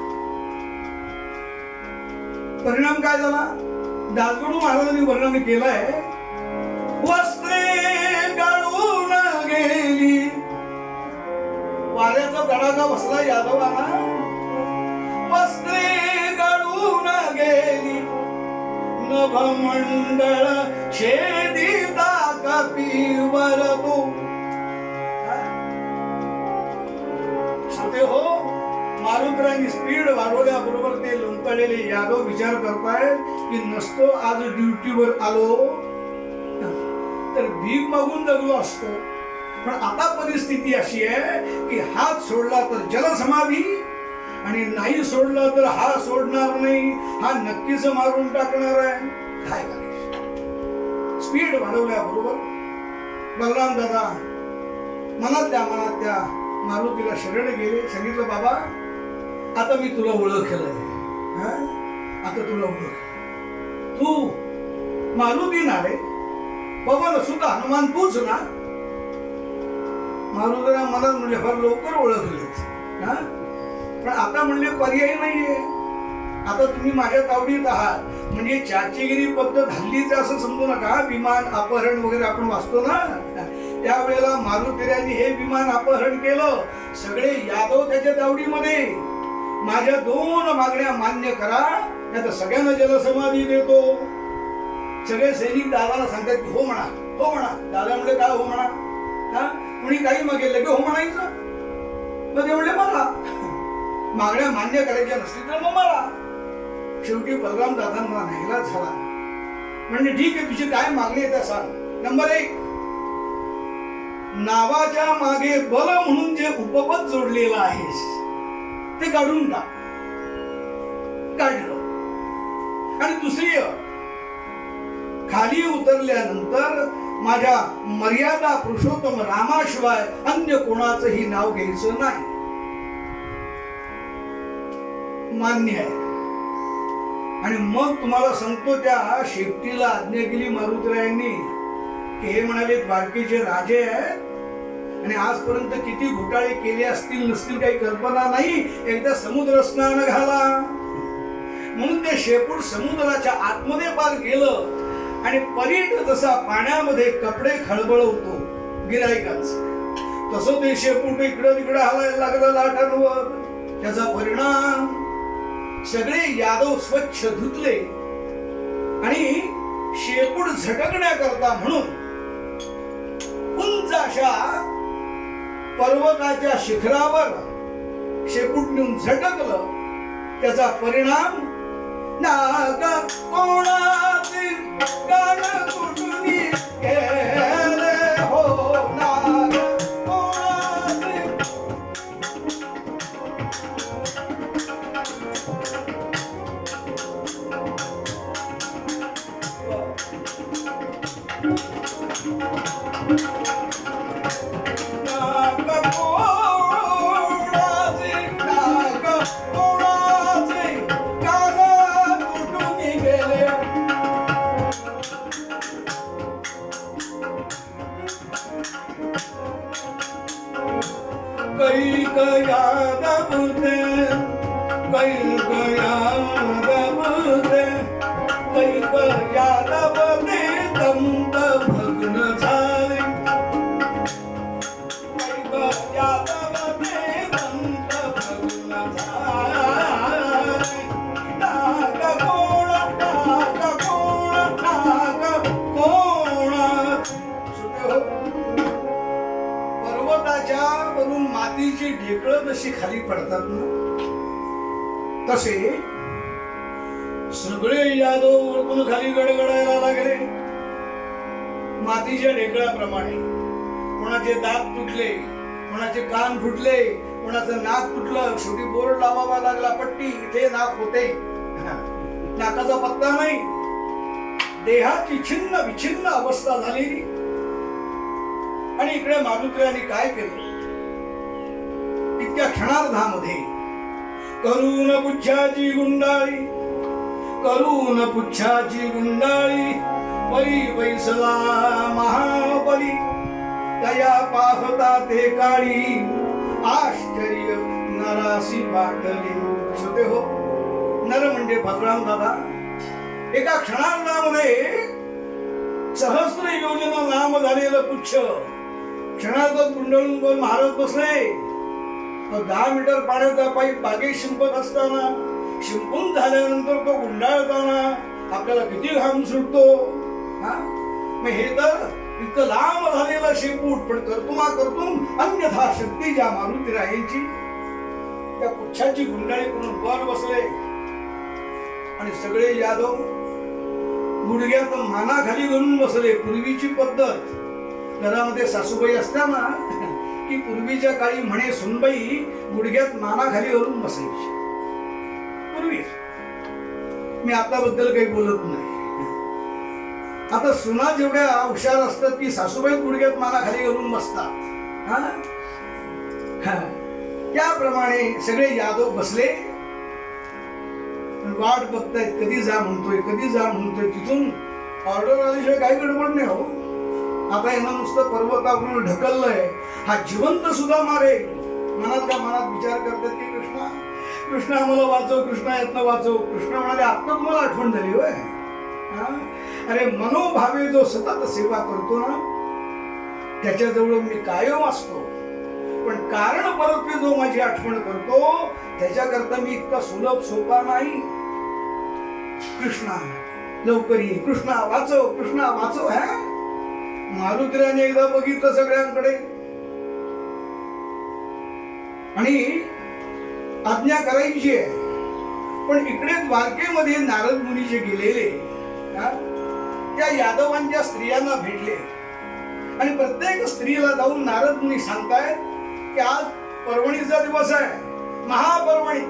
परिणाम काय झाला, दासगणू महाराजांनी वर्णन केलंय, वस्त्रे गळून गेली. वाऱ्याचा तडाखा बसला यादवांना, वस्त्रे गळून गेली, नभमंडळ छेदिता कपिवर तो. श्रोते हो, मारुतरायांनी स्पीड वाढवल्याबरोबर ते लोंबकळलेले यादव विचार करतायत की नसतो आज ड्युटीवर आलो तर भीक मागून जगलो असतो. पण आता परिस्थिती अशी आहे की हात सोडला तर जलसमाधी आणि नाही सोडला तर हा सोडणार नाही, हा नक्कीच मारून टाकणार आहे. काय करायचं. स्पीड वाढवल्याबरोबर बलराम दादा मनात त्या मारुतीला शरण गेले. सांगितलं बाबा आता मी तुला ओळखलंय, आता तुला ओळख, तू मारुती ना रे, पवन सुद्धा हनुमान तूच ना. मारुतीला मनात म्हणजे फार लवकर ओळखलेच. पण आता म्हणले पर्याय नाहीये, आता तुम्ही माझ्या तावडीत आहात. म्हणजे चाचेगिरी पद्धत हल्लीच असं समजू नका. विमान अपहरण वगैरे आपण वाचतो ना, त्यावेळेला मारुतीरायांनी हे विमान अपहरण केलं. सगळे यादव त्याच्या तावडीमध्ये. माझ्या 2 मागण्या मान्य करा, नाही तर सगळ्यांना जलसमाधी देतो. सगळे सैनिक दादाला सांगतात की हो म्हणा, हो म्हणा. दादा म्हणजे काय हो म्हणा, कुणी काही मागेल की हो म्हणायचं. मग ते म्हणले मला मागण्या मान्य करायच्या नसतील तर मग मला. शेवटी बलराम दादांना नाहीलाच झाला. म्हणजे ठीक आहे, तुझी काय मागणी आहे त्या सांग. नंबर 1, नावाच्या मागे बल म्हणून जे उपपद जोडलेलं आहेस ते काढून टाक. काढलं. आणि दुसरी, खाली उतरल्यानंतर माझ्या मर्यादा पुरुषोत्तम रामाशिवाय अन्य कोणाचंही नाव घ्यायचं नाही. मान्य आहे. आणि मग तुम्हाला सांगतो, त्या शेपटीला आज्ञा केली मारुतीरायांनी की हे म्हणाले द्वारकेचे राजे आहेत आणि आजपर्यंत किती घोटाळे केले असतील नसतील काही कल्पना नाही, एकदा समुद्र स्नान घाला. म्हणून ते शेपूट समुद्राच्या आतमध्ये पार गेलं आणि परीट जसा पाण्यामध्ये कपडे खळबळवतो गिराईकांचं, तसं ते शेपूट इकडं तिकडं हलायला लागलं लाटांवर. त्याचा परिणाम सगळे यादव स्वच्छ धुतले आणि शेपूट झटकण्याकरता म्हणून उंच अशा पर्वताच्या शिखरावर शेपूट नेऊन झटकलं. त्याचा परिणाम नाग कोणाचे कान तुटून गेले हो, नाग कोणाचे. मातीची ढेकळं जशी खाली पडतात ना, तसे सगळे यादव वरतून खाली गडगडायला लागले मातीच्या ढेकळाप्रमाणे. कोणाचे दात तुटले, कोणाचे कान फुटले, कोणाचं नाक तुटलं. शेवटी बोर्ड लावावा लागला, पट्टी इथे नाक होते, नाकाचा पत्ता नाही. देहाची छिन्न विछिन्न अवस्था झालेली. आणि इकडे मारुतीरायांनी काय केलं, इतक्या क्षणार्धामध्ये करून पुच्छाची गुंडाळी, करून पुच्छाची गुंडाळी, परी बैसला महाबली, तया पाहता ते काळी, आश्चर्य नरासी वाटले. श्रोते हो, नर म्हणजे भगवान दादा. एका क्षणार्धामध्ये सहस्र योजना नाम झालेलं पुच्छ क्षणार्ध गुंडाळून वर महाराज बसले. 10 मीटर पाण्याचा पाईप बागेत शिंपत असताना, शिंपून झाल्यानंतर तो गुंडाळताना आपल्याला किती घाम सुटतो. मग हे तर इतकं लांब झालेलं शेपूट, पण कर्तुमा कर्तुम अन्यथा शक्ती ज्या मारुतीरायांची, त्या पुच्छाची गुंडाळी करून वर बसले. आणि सगळे यादव गुडघ्यात माना खाली घालून बसले. पूर्वीची पद्धत घरामध्ये सासूबाई असताना की पूर्वीच्या काळी म्हणे सुनबाई गुडघ्यात माना खाली घालून बसायची. पूर्वी, मी आताबद्दल काही बोलत नाही. आता सुना जेवढ्या हुशार असतात की सासूबाई गुडघ्यात माना खाली घालून बसतात. त्याप्रमाणे सगळे यादव बसले, वाट बघतायत कधी जा म्हणतोय, कधी जा म्हणतोय. तिथून ऑर्डर आल्याशिवाय काही गडबड नाही हो. आता यांना नुसतं पर्वतावरून ढकललंय, हा जिवंत सुद्धा मारे. मनातल्या मनात विचार करतात की कृष्णा कृष्णा आम्हाला वाचव, कृष्णा यातनं वाचव. कृष्ण म्हणाले आता तुम्हाला आठवण झाली होय. अरे मनोभावे जो सतत सेवा करतो ना, त्याच्याजवळ मी कायम असतो. पण कारण परत्वे जो माझी आठवण करतो, त्याच्याकरता मी इतका सुलभ सोपा नाही. कृष्णा लवकर ये, कृष्णा वाचव, कृष्णा वाचव. मारुतीराने एकदा बघितलं सगळ्यांकडे आणि आज्ञा करायची आहे. पण इकडे द्वारकेमध्ये नारद मुनी जे गेलेले त्या यादवांच्या स्त्रियांना भेटले आणि प्रत्येक स्त्रीला जाऊन नारद मुनी सांगतायत की आज पर्वणीचा दिवस आहे, महापर्वणी.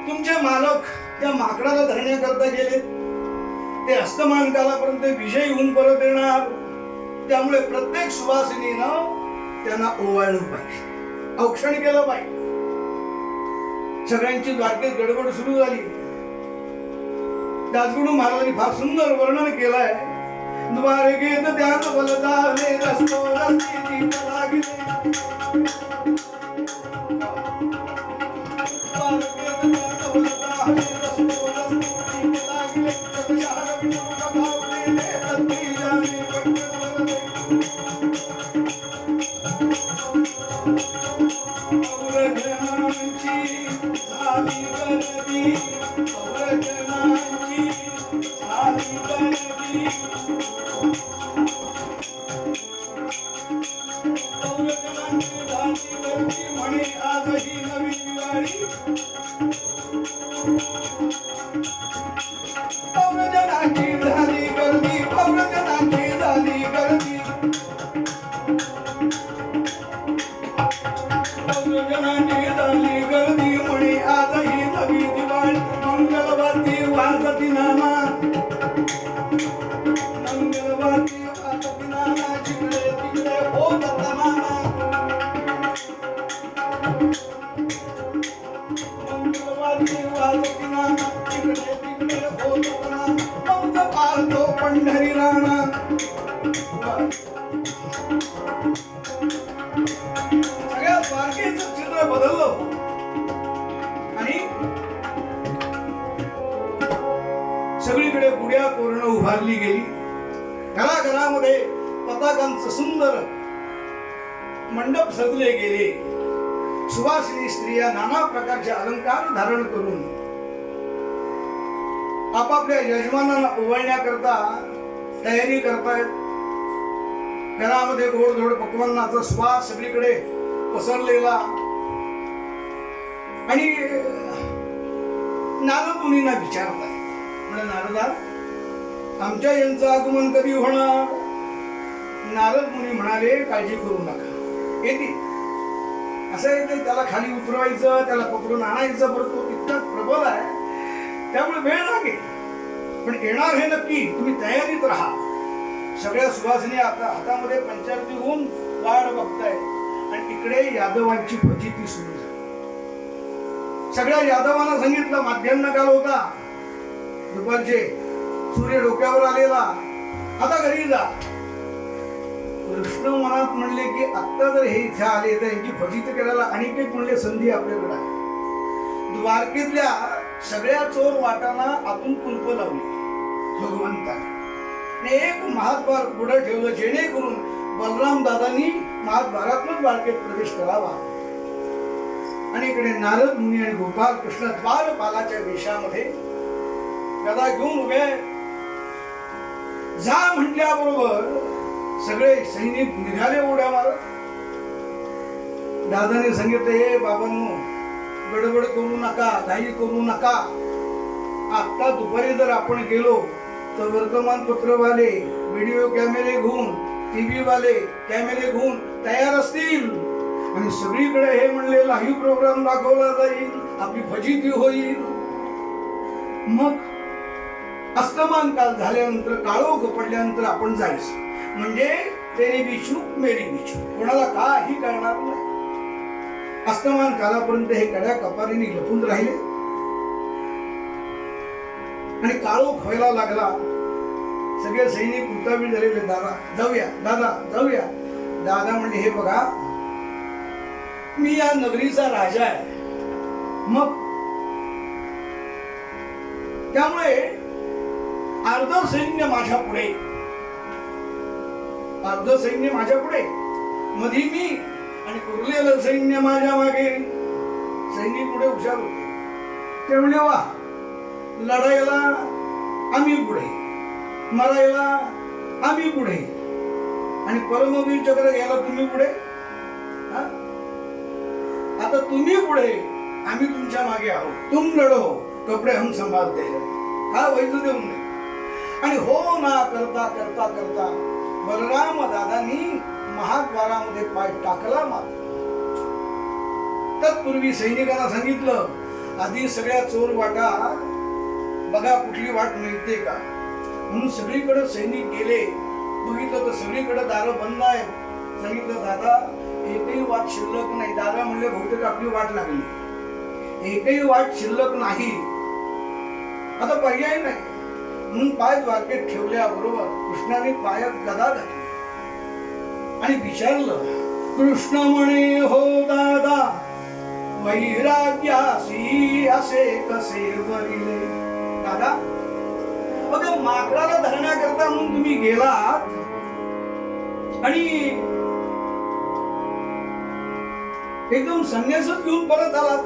तुमचे मालक त्या माकडाला धरण्याकरता गेले, ते अस्तमान कालापर्यंत विजयी होऊन परत येणार. त्यामुळे प्रत्येक सुवासिनीनं त्यांना ओवाळलं पाहिजे, औक्षण केलं पाहिजे. सगळ्यांची द्वारकेत गडबड सुरू झाली. दासगुरु महाराजांनी फार सुंदर वर्णन केलंय. द्वारकेत ध्यान बल झाले रस्तो रस्ती दीप लागले. द्वारकेत ध्यान बल झाले रस्तो रस्ती दीप लागले. शतशहार विष्णू कथावलेले तत्ती जाणे पटकन पौरजनांची झाली गर्दी. पौरजनांची झाली गर्दी. पौरजनांची झाली गर्दी म्हणे आजही नवी दिवाळी. पौरजनांची झाली गर्दी. पौरजनांची झाली गर्दी. पौरजनांची झाली गर्दी म्हणे आजही नवी दिवाळी. मंगलवाती वाजती नाना. मंगलवाती वाजती नाना. जिकडे तिकडे होत नाना. मंगलवाती वाजती नाना. जिकडे तिकडे होत नाना. मौज पाहतो पंढरी राणा. सगळ्या द्वारकेचं चित्र बदललं आणि सगळीकडे गुढ्या तोरणं उभारली गेली. घराघरामध्ये पताकांचं सुंदर मंडप सजले गेले. सुवासिनी स्त्रिया नाना प्रकारचे अलंकार धारण करून आपापल्या यजमानांना ओवाळण्याकरता तयारी करतायत. घरामध्ये गोडधोड पक्वान्नाचा सुवास सगळीकडे पसरलेला. आणि नारद मुनींना विचारताय, म्हणजे नारदा आमच्या यांचं आगमन कधी होणार? नारद मुनी म्हणाले काळजी करू नका, येतील. असं आहे ते त्याला खाली उतरवायचं, त्याला पकडून आणायचं, बरं तो इतका प्रबल आहे त्यामुळे वेळ लागेल, पण येणार हे नक्की. तुम्ही तयारीत राहा. सगळ्या सुवासिनी आता हातामध्ये पंचारती होऊन वाट बघताय आणि इकडे यादवांची फजिती सुरू झाली. सगळ्या यादवांना सांगितलं माध्यान्ह काल होता, दुपारचे सूर्य डोक्यावर आलेला, आता घरी जा. कृष्ण मनात म्हणले की आता जर हे इथे आले तर यांची फजिती करायला अनेक एक म्हणले संधी आपल्याकडे आहे. द्वारकेतल्या सगळ्या चोर वाटांना आतून कुलप लावली भगवंताने. एक महाद्वार पुढे ठेवलं जेणेकरून बलराम दादांनी महाद्वारातून द्वारकेत प्रवेश करावा. आणि इकडे नारद मुनी आणि गोपाल कृष्ण द्वारपालाच्या वेशामध्ये गदा घेऊन उभे. जा म्हटल्याबरोबर सगळे सैनिक निघाले उड्या मारत. दादाने सांगितलं, हे बाबांनो गडबड करू नका, घाई करू नका. आता दुपारी जर आपण गेलो तर वर्तमानपत्र वाले, व्हिडिओ कॅमेरे घेऊन, टीव्ही वाले कॅमेरे घेऊन तयार असतील आणि सगळीकडे हे म्हणले लाईव्ह प्रोग्राम दाखवला जाईल, आपली फजिती होईल. मग अस्तमान काल झाल्यानंतर, काळोख पडल्यानंतर आपण जायचं, म्हणजे तेरी बिछू मेरी बिछू, कोणाला काही कळणार नाही. अस्तमान कालापर्यंत हे कड्या कपारीने लपून राहिले आणि काळोख व्हायला लागला. सगळे सैनिक उतावीळ झालेले, दादा जाऊया, दादा जाऊया. दादा म्हणले, हे बघा मी या नगरीचा राजा आहे, मग त्यामुळे अर्ध सैन्य माझ्या पुढे, अर्ध सैन्य माझ्या पुढे, मधी मी आणि उरलेलं सैन्य माझ्या मागे. सैनिक पुढे हुशार होते. ते म्हणले, वा, लढायला आम्ही पुढे, मरायला आम्ही पुढे आणि परमवीर चक्र घ्यायला तुम्ही पुढे. आता तुम्ही पुढे, आम्ही तुमच्या मागे आहोत. तुम लढो, कपडे हम संभालते हैं. हा व्हायचं देऊ नये. आणि हो ना करता करता करता बलराम दादांनी महाद्वारामध्ये पाय टाकला. मात्र तत्पूर्वी सैनिकांना सांगितलं, आधी सगळ्या चोर वाटा बघा कुठली वाट मिळते का. म्हणून सगळीकडे सैनिक गेले, बघितलं तर सगळीकडे दारं बंद आहेत. सांगितलं, दादा एकही वाट शिल्लक नाही. दादा म्हणले, बहुतेक आपली वाट लागली, एकही वाट शिल्लक नाही, आता पर्याय नाही. म्हणून पाय द्वारकेत ठेवल्याबरोबर कृष्णाने पायात गदा घातली आणि विचारलं. कृष्ण म्हणे, हो दादा, वैराग्यासी असे कसे वरिले. दादा, अगं माकडाला धरण्याकरता म्हणून तुम्ही गेलात आणि एकदम संन्यासच घेऊन परत आलात.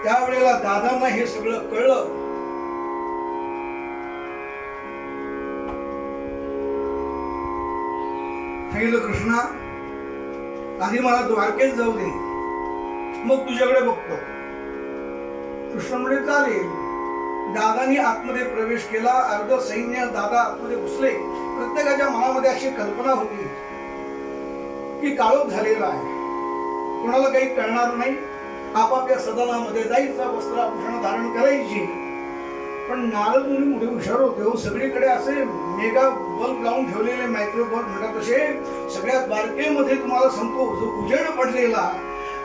त्यावेळेला दादांना हे सगळं कळलं. सांगितलं, कृष्णा, आधी मला द्वारकेत जाऊ दे, मग तुझ्याकडे बघतो. कृष्ण म्हणजे चालेल. दादानी आतमध्ये प्रवेश केला. अर्ध सैन्य दादा आतमध्ये घुसले. प्रत्येकाच्या मनामध्ये अशी कल्पना होती की काळोख झालेला आहे, कोणाला काही कळणार नाही, आपापल्या सदनामध्ये जायचं, वस्त्राभूषण धारण करायची. पण नारद मुनी मोठे हुशार होते. सगळीकडे असे मेगा बल्ब लावून ठेवलेले, मायक्रो बल्ब म्हणतात तसे, सगळ्या द्वारकेमध्ये तुम्हाला सांगतो जो उजेड पडलेला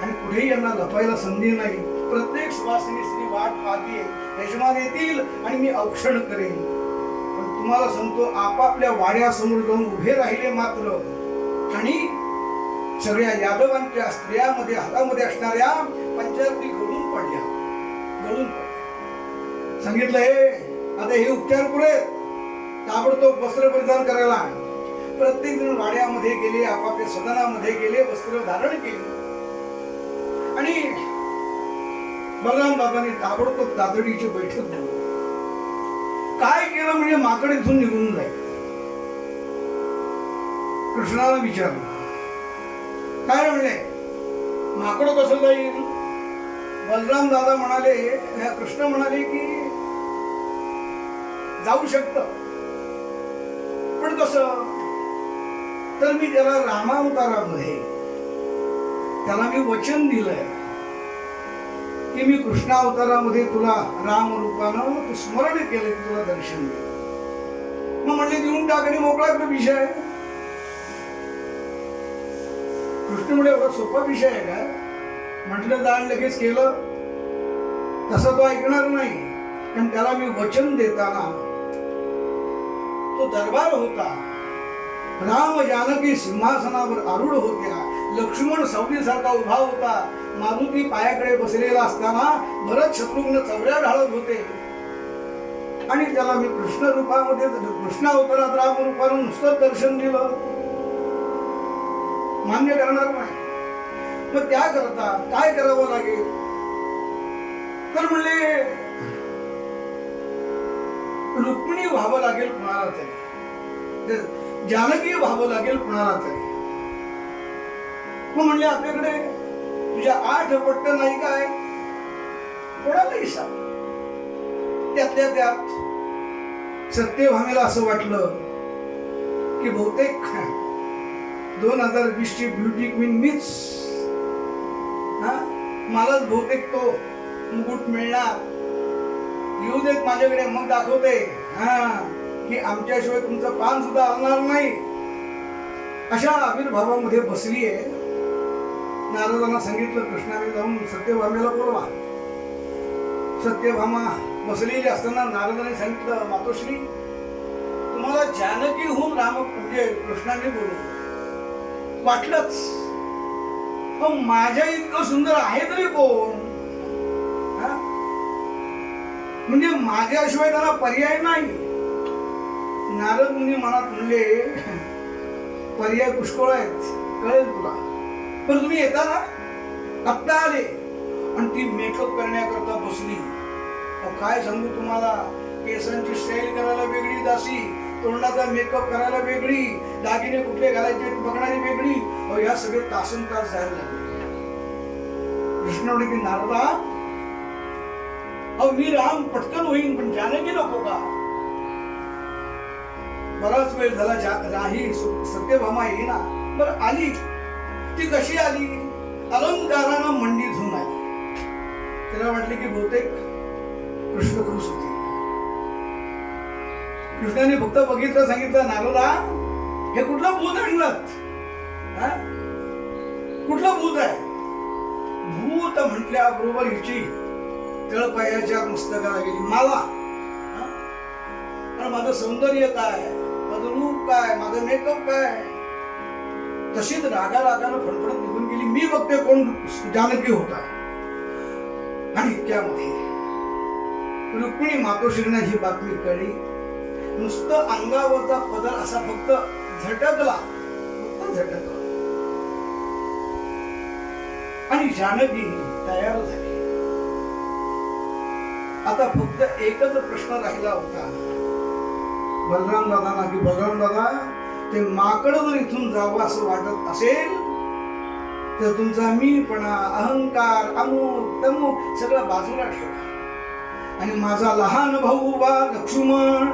आणि कुठेही यांना लपायला संधी नाही. प्रत्येक सुवासिनी स्त्री वाट पाहतीये, यजमान येतील आणि मी औक्षण करेन. पण तुम्हाला सांगतो, आपापल्या वाड्यासमोर जाऊन उभे राहिले मात्र आणि सगळ्या यादवांच्या स्त्रियामध्ये हातामध्ये असणाऱ्या पंचायती गळून पडल्या. सांगितलं, हे आता हे उपचार पुरे, ताबडतोब वस्त्र परिधान करायला. प्रत्येक जण वाड्यामध्ये गेले, आपापल्या सदनामध्ये गेले, वस्त्र धारण केले आणि बलराम बाबांनी ताबडतोब तातडीची बैठक बोलवली. काय केलं म्हणजे माकड इथून निघून जाईल. कृष्णाला विचारलं, काय म्हणले, माकड कसं जाईल? बलराम दादा म्हणाले, कृष्ण म्हणाले की जाऊ शकत, पण कसं? तर मी त्याला रामावतारामध्ये त्याला मी वचन दिलंय की मी कृष्णावतारामध्ये तुला राम रूपानं तू स्मरण केलं की तुला दर्शन दे. मग म्हणले देऊन टाक आणि मोकळा विषय. कृष्ण म्हणजे एवढा सोपा विषय आहे का? म्हटलं दान लगेच केलं तसं तो ऐकणार नाही. पण त्याला मी वचन देताना तो दरबार होता, राम जानकी सिंहासनावर आरूढ होत्या, लक्ष्मण सावलीसारखा उभा होता, मारुती पायाकडे बसलेला असताना भरत शत्रुघ्न चवऱ्या ढाळत होते आणि त्याला मी कृष्ण रूपामध्ये कृष्ण अवतारात राम रूपानं नुसतं दर्शन दिलं. मान्य करणार नाही. मग त्याकरता काय करावं लागेल? तर म्हणले रुक्मिणी व्हावं लागेल कुणाला तरी, जानकी व्हावं लागेल कुणाला तरी. मग म्हणले आपल्याकडे तुझ्या 8 पट्ट नाही काय, कोणालाही सांग. त्यातल्या त्यात सत्यभामेला असं वाटलं की बहुतेक 2020 ची ब्युटी क्वीन मीच, मलाच बहुतेक तो मुकुट मिळणार. येऊ देत माझ्याकडे, मग दाखवते की आमच्याशिवाय तुमचं पान सुद्धा हलणार नाही. अशा आविर्भावामध्ये बसली आहे. नारदांना सांगितलं, कृष्णाने जाऊन सत्यभामेला बोलवा. सत्यभामा बसलेली असताना नारदाने सांगितलं, मातोश्री तुम्हाला जानकीहून राम म्हणजे कृष्णाने बोलवलं. वाटलंच, पण माझ्या इतकं सुंदर आहे तरी कोण? म्हणजे माझ्याशिवाय त्याला पर्याय नाही. नारद मुनी मनात म्हणले, पर्याय पुष्कळ आहेत, कळेल तुला, पण तुम्ही येता ना? आत्ता आले. आणि ती मेकअप करण्याकरता बसली. काय सांगू तुम्हाला, केसांची स्टाईल करायला वेगळी दासी, तोंडाचा मेकअप करायला वेगळी, दागिने कुठले घालायचे बघणारी वेगळी. या सगळे तासन तास जायला लागले. कृष्ण म्हणे की नारदा, मी राम पटकन होईन, पण जानकी नको का? बराच वेळ झाला राही सत्यभामा येईना. बरं आली, ती कशी आली? अलंकारानं मंडी धुवून आली. त्याला वाटले की बहुतेक कृष्ण खुश होते. कृष्णाने फक्त बघितलं, सांगितलं, नारदा हे कुठलं भूत आणलं? कुठलं भूत आहे? भूत म्हटल्याबरोबर हिची तळपायाच्या मस्तकाला गेली. मला आणि माझं सौंदर्य काय, माझं रूप काय, माझं मेकअप काय. तशीच रागारागानं फडफडत निघून गेली. मी बघते कोण जानकी होता. आणि इतक्यामध्ये रुक्मिणी मातोश्रींना ही बातमी कळली. नुसतं अंगावरचा पदर असा फक्त झटकला, आणि जानकी तयार झाली. आता फक्त एकच प्रश्न राहिला होता बलराम दादांना, की बलराम दादा, ते माकड जर इथून जावं असं वाटत असेल तर तुमचा मीपणा, अहंकार, अमुक तमुक सगळं बाजूला ठेवा आणि माझा लहान भाऊ उभा लक्ष्मण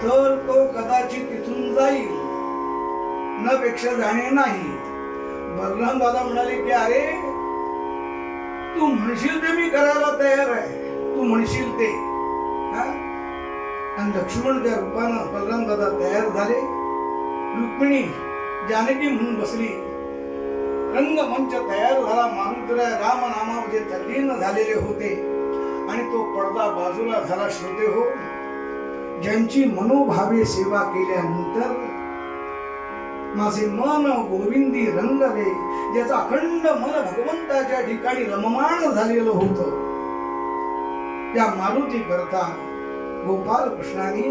तर तो कदाचित तिथून जाईल, न पेक्षा जाणे नाही. बलराम दादा म्हणाले की अरे तू म्हणशील ते मी करायला तयार आहे, तू म्हणशील ते. आणि लक्ष्मण त्या रूपानं बलराम दादा तयार झाले. रुक्मिणी जानकी म्हणून बसली. रंगमंच तयार झाला. मारुतीराय रामनामामध्ये तल्लीन झालेले होते आणि तो पडदा बाजूला झाला. श्रोते हो, ज्यांची मनोभावे सेवा केल्यानंतर माझे मन गोविंदी रंगले, ज्याचा अखंड मन भगवंताच्या ठिकाणी रममाण झालेलं होतं, त्या मारुती करता गोपाल कृष्णाने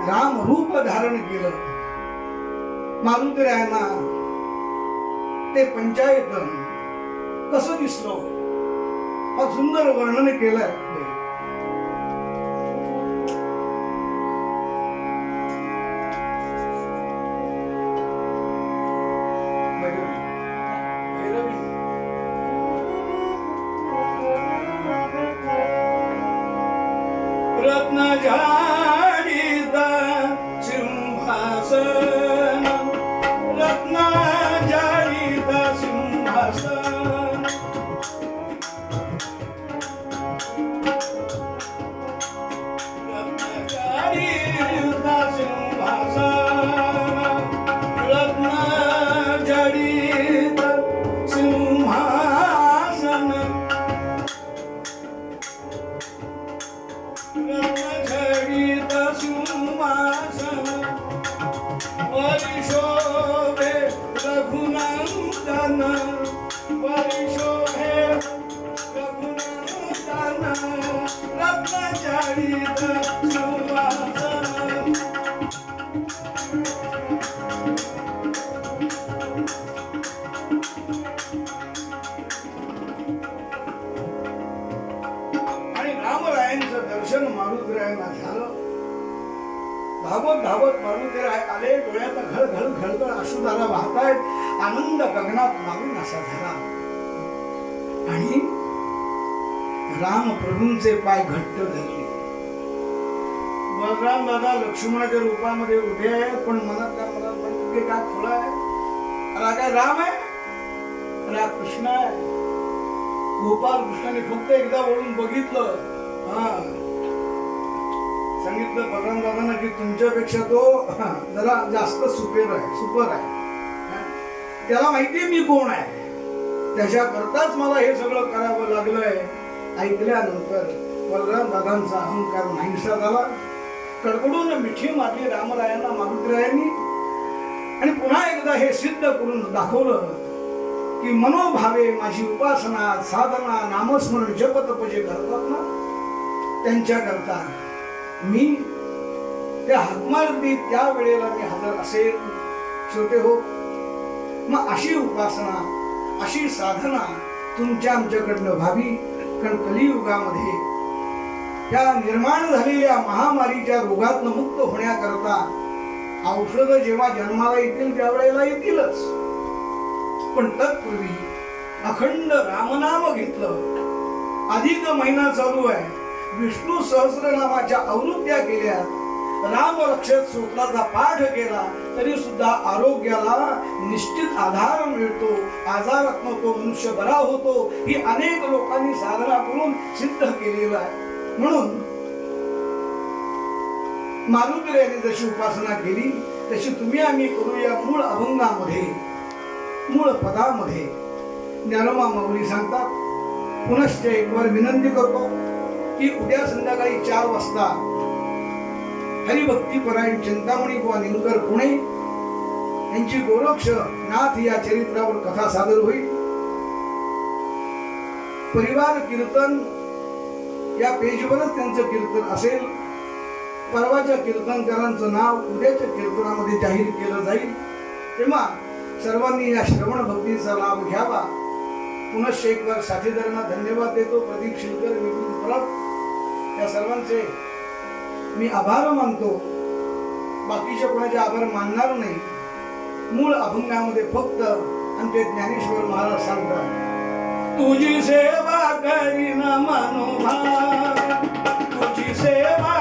राम रूप धारण केलं. मारुतीरायांना ते पंचायतन कसं दिसलं हा सुंदर वर्णन केलंय. रत्न झाडीत सिंहासन, रत्न झाडीत सिंहासन, रत्न झाडीत सिंहासन, रत्न झाडीत सिंहासन, रत्नझडीत सिंहासन, परिशोभे रघुनंदन, परिशोभे रघुनंदन, रत्नझडीत सिंहासन. रामरायांचं दर्शन मारुतीरायांना झालं. धावत धावत मारुतीराय आले. डोळ्यात घळ घळ घळघळ अश्रुधारा वाहतायत. आनंद गगनात मागून असा झाला आणि रामप्रभूंचे पाय घट्ट धरले. बलराम दादा लक्ष्मणाच्या रूपामध्ये उभे आहेत, पण मनात काय खोळा आहे. काय राम आहे, कृष्ण आहे. गोपाल कृष्णाने फक्त एकदा वळून बघितलं, सांगितलं बलराम दादांना की तुमच्यापेक्षा तो जरा जास्त सुपर आहे. त्याला माहितीये मी कोण आहे, त्याच्या करताच मला हे सगळं करावं लागलंय. ऐकल्यानंतर बलराम दादांचा अहंकार नाहीसा झाला. कडकडून मिठी मारली रामरायांना मारुतीरायांनी आणि पुन्हा एकदा हे सिद्ध करून दाखवलं की मनोभावे माझी उपासना, साधना, नामस्मरण, जप तप जे करतात ना त्यांच्या करता मी त्या हातमार्गी त्या वेळेला मी हजर असेल. श्रोते हो, मग अशी उपासना, अशी साधना तुमच्या आमच्याकडनं व्हावी. कारण कलियुगामध्ये त्या निर्माण झालेल्या महामारीच्या रोगातनं मुक्त होण्याकरता औषध जेव्हा जन्माला येतील त्यावेळेला येतीलच, पण तत्पूर्वी अखंड रामनाम घेतलं. अधिक महिना चालू आहे. विष्णू सहस्रनामाच्या आवृत्त्या केल्या, रामरक्षक स्तोत्राचा पाठ केला तरी सुद्धा आरोग्याला निश्चित आधार मिळतो. आजारातनं तो मनुष्य बरा होतो. ही अनेक लोकांनी साधना करून सिद्ध केलेलं आहे. म्हणून मारुतीरायांनी जशी उपासना केली तशी तुम्ही आम्ही करूया. मूळ अभंगामध्ये, मूळ पदामध्ये ज्ञानोबा माऊली सांगतात. पुनश्च एक वार विनंती करतो की उद्या संध्याकाळी 4 वाजता हरिभक्तीपरायण चिंतामणी बुवा निमकर पुणे यांची गोरक्ष नाथ या चरित्रावर कथा सादर होईल. परिवार कीर्तन या पेजवरच त्यांचं कीर्तन असेल. परवाच्या कीर्तनकारांचं नाव उद्याच्या कीर्तनामध्ये जाहीर केलं जाईल. तेव्हा सर्वांनी या श्रवण भक्तीचा लाभ घ्यावा. पुनश्च एक बार साथीदारांना धन्यवाद देतो. प्रदीप शिलकर, विपुल परब या सर्वांचे मी आभार मानतो. बाकीच्या कोणाचे आभार मानणार नाही. मूळ अभंगामध्ये फक्त आणि ते ज्ञानेश्वर महाराज सांगतात, तुझी सेवा करीन मनोभाव, तुझी सेवा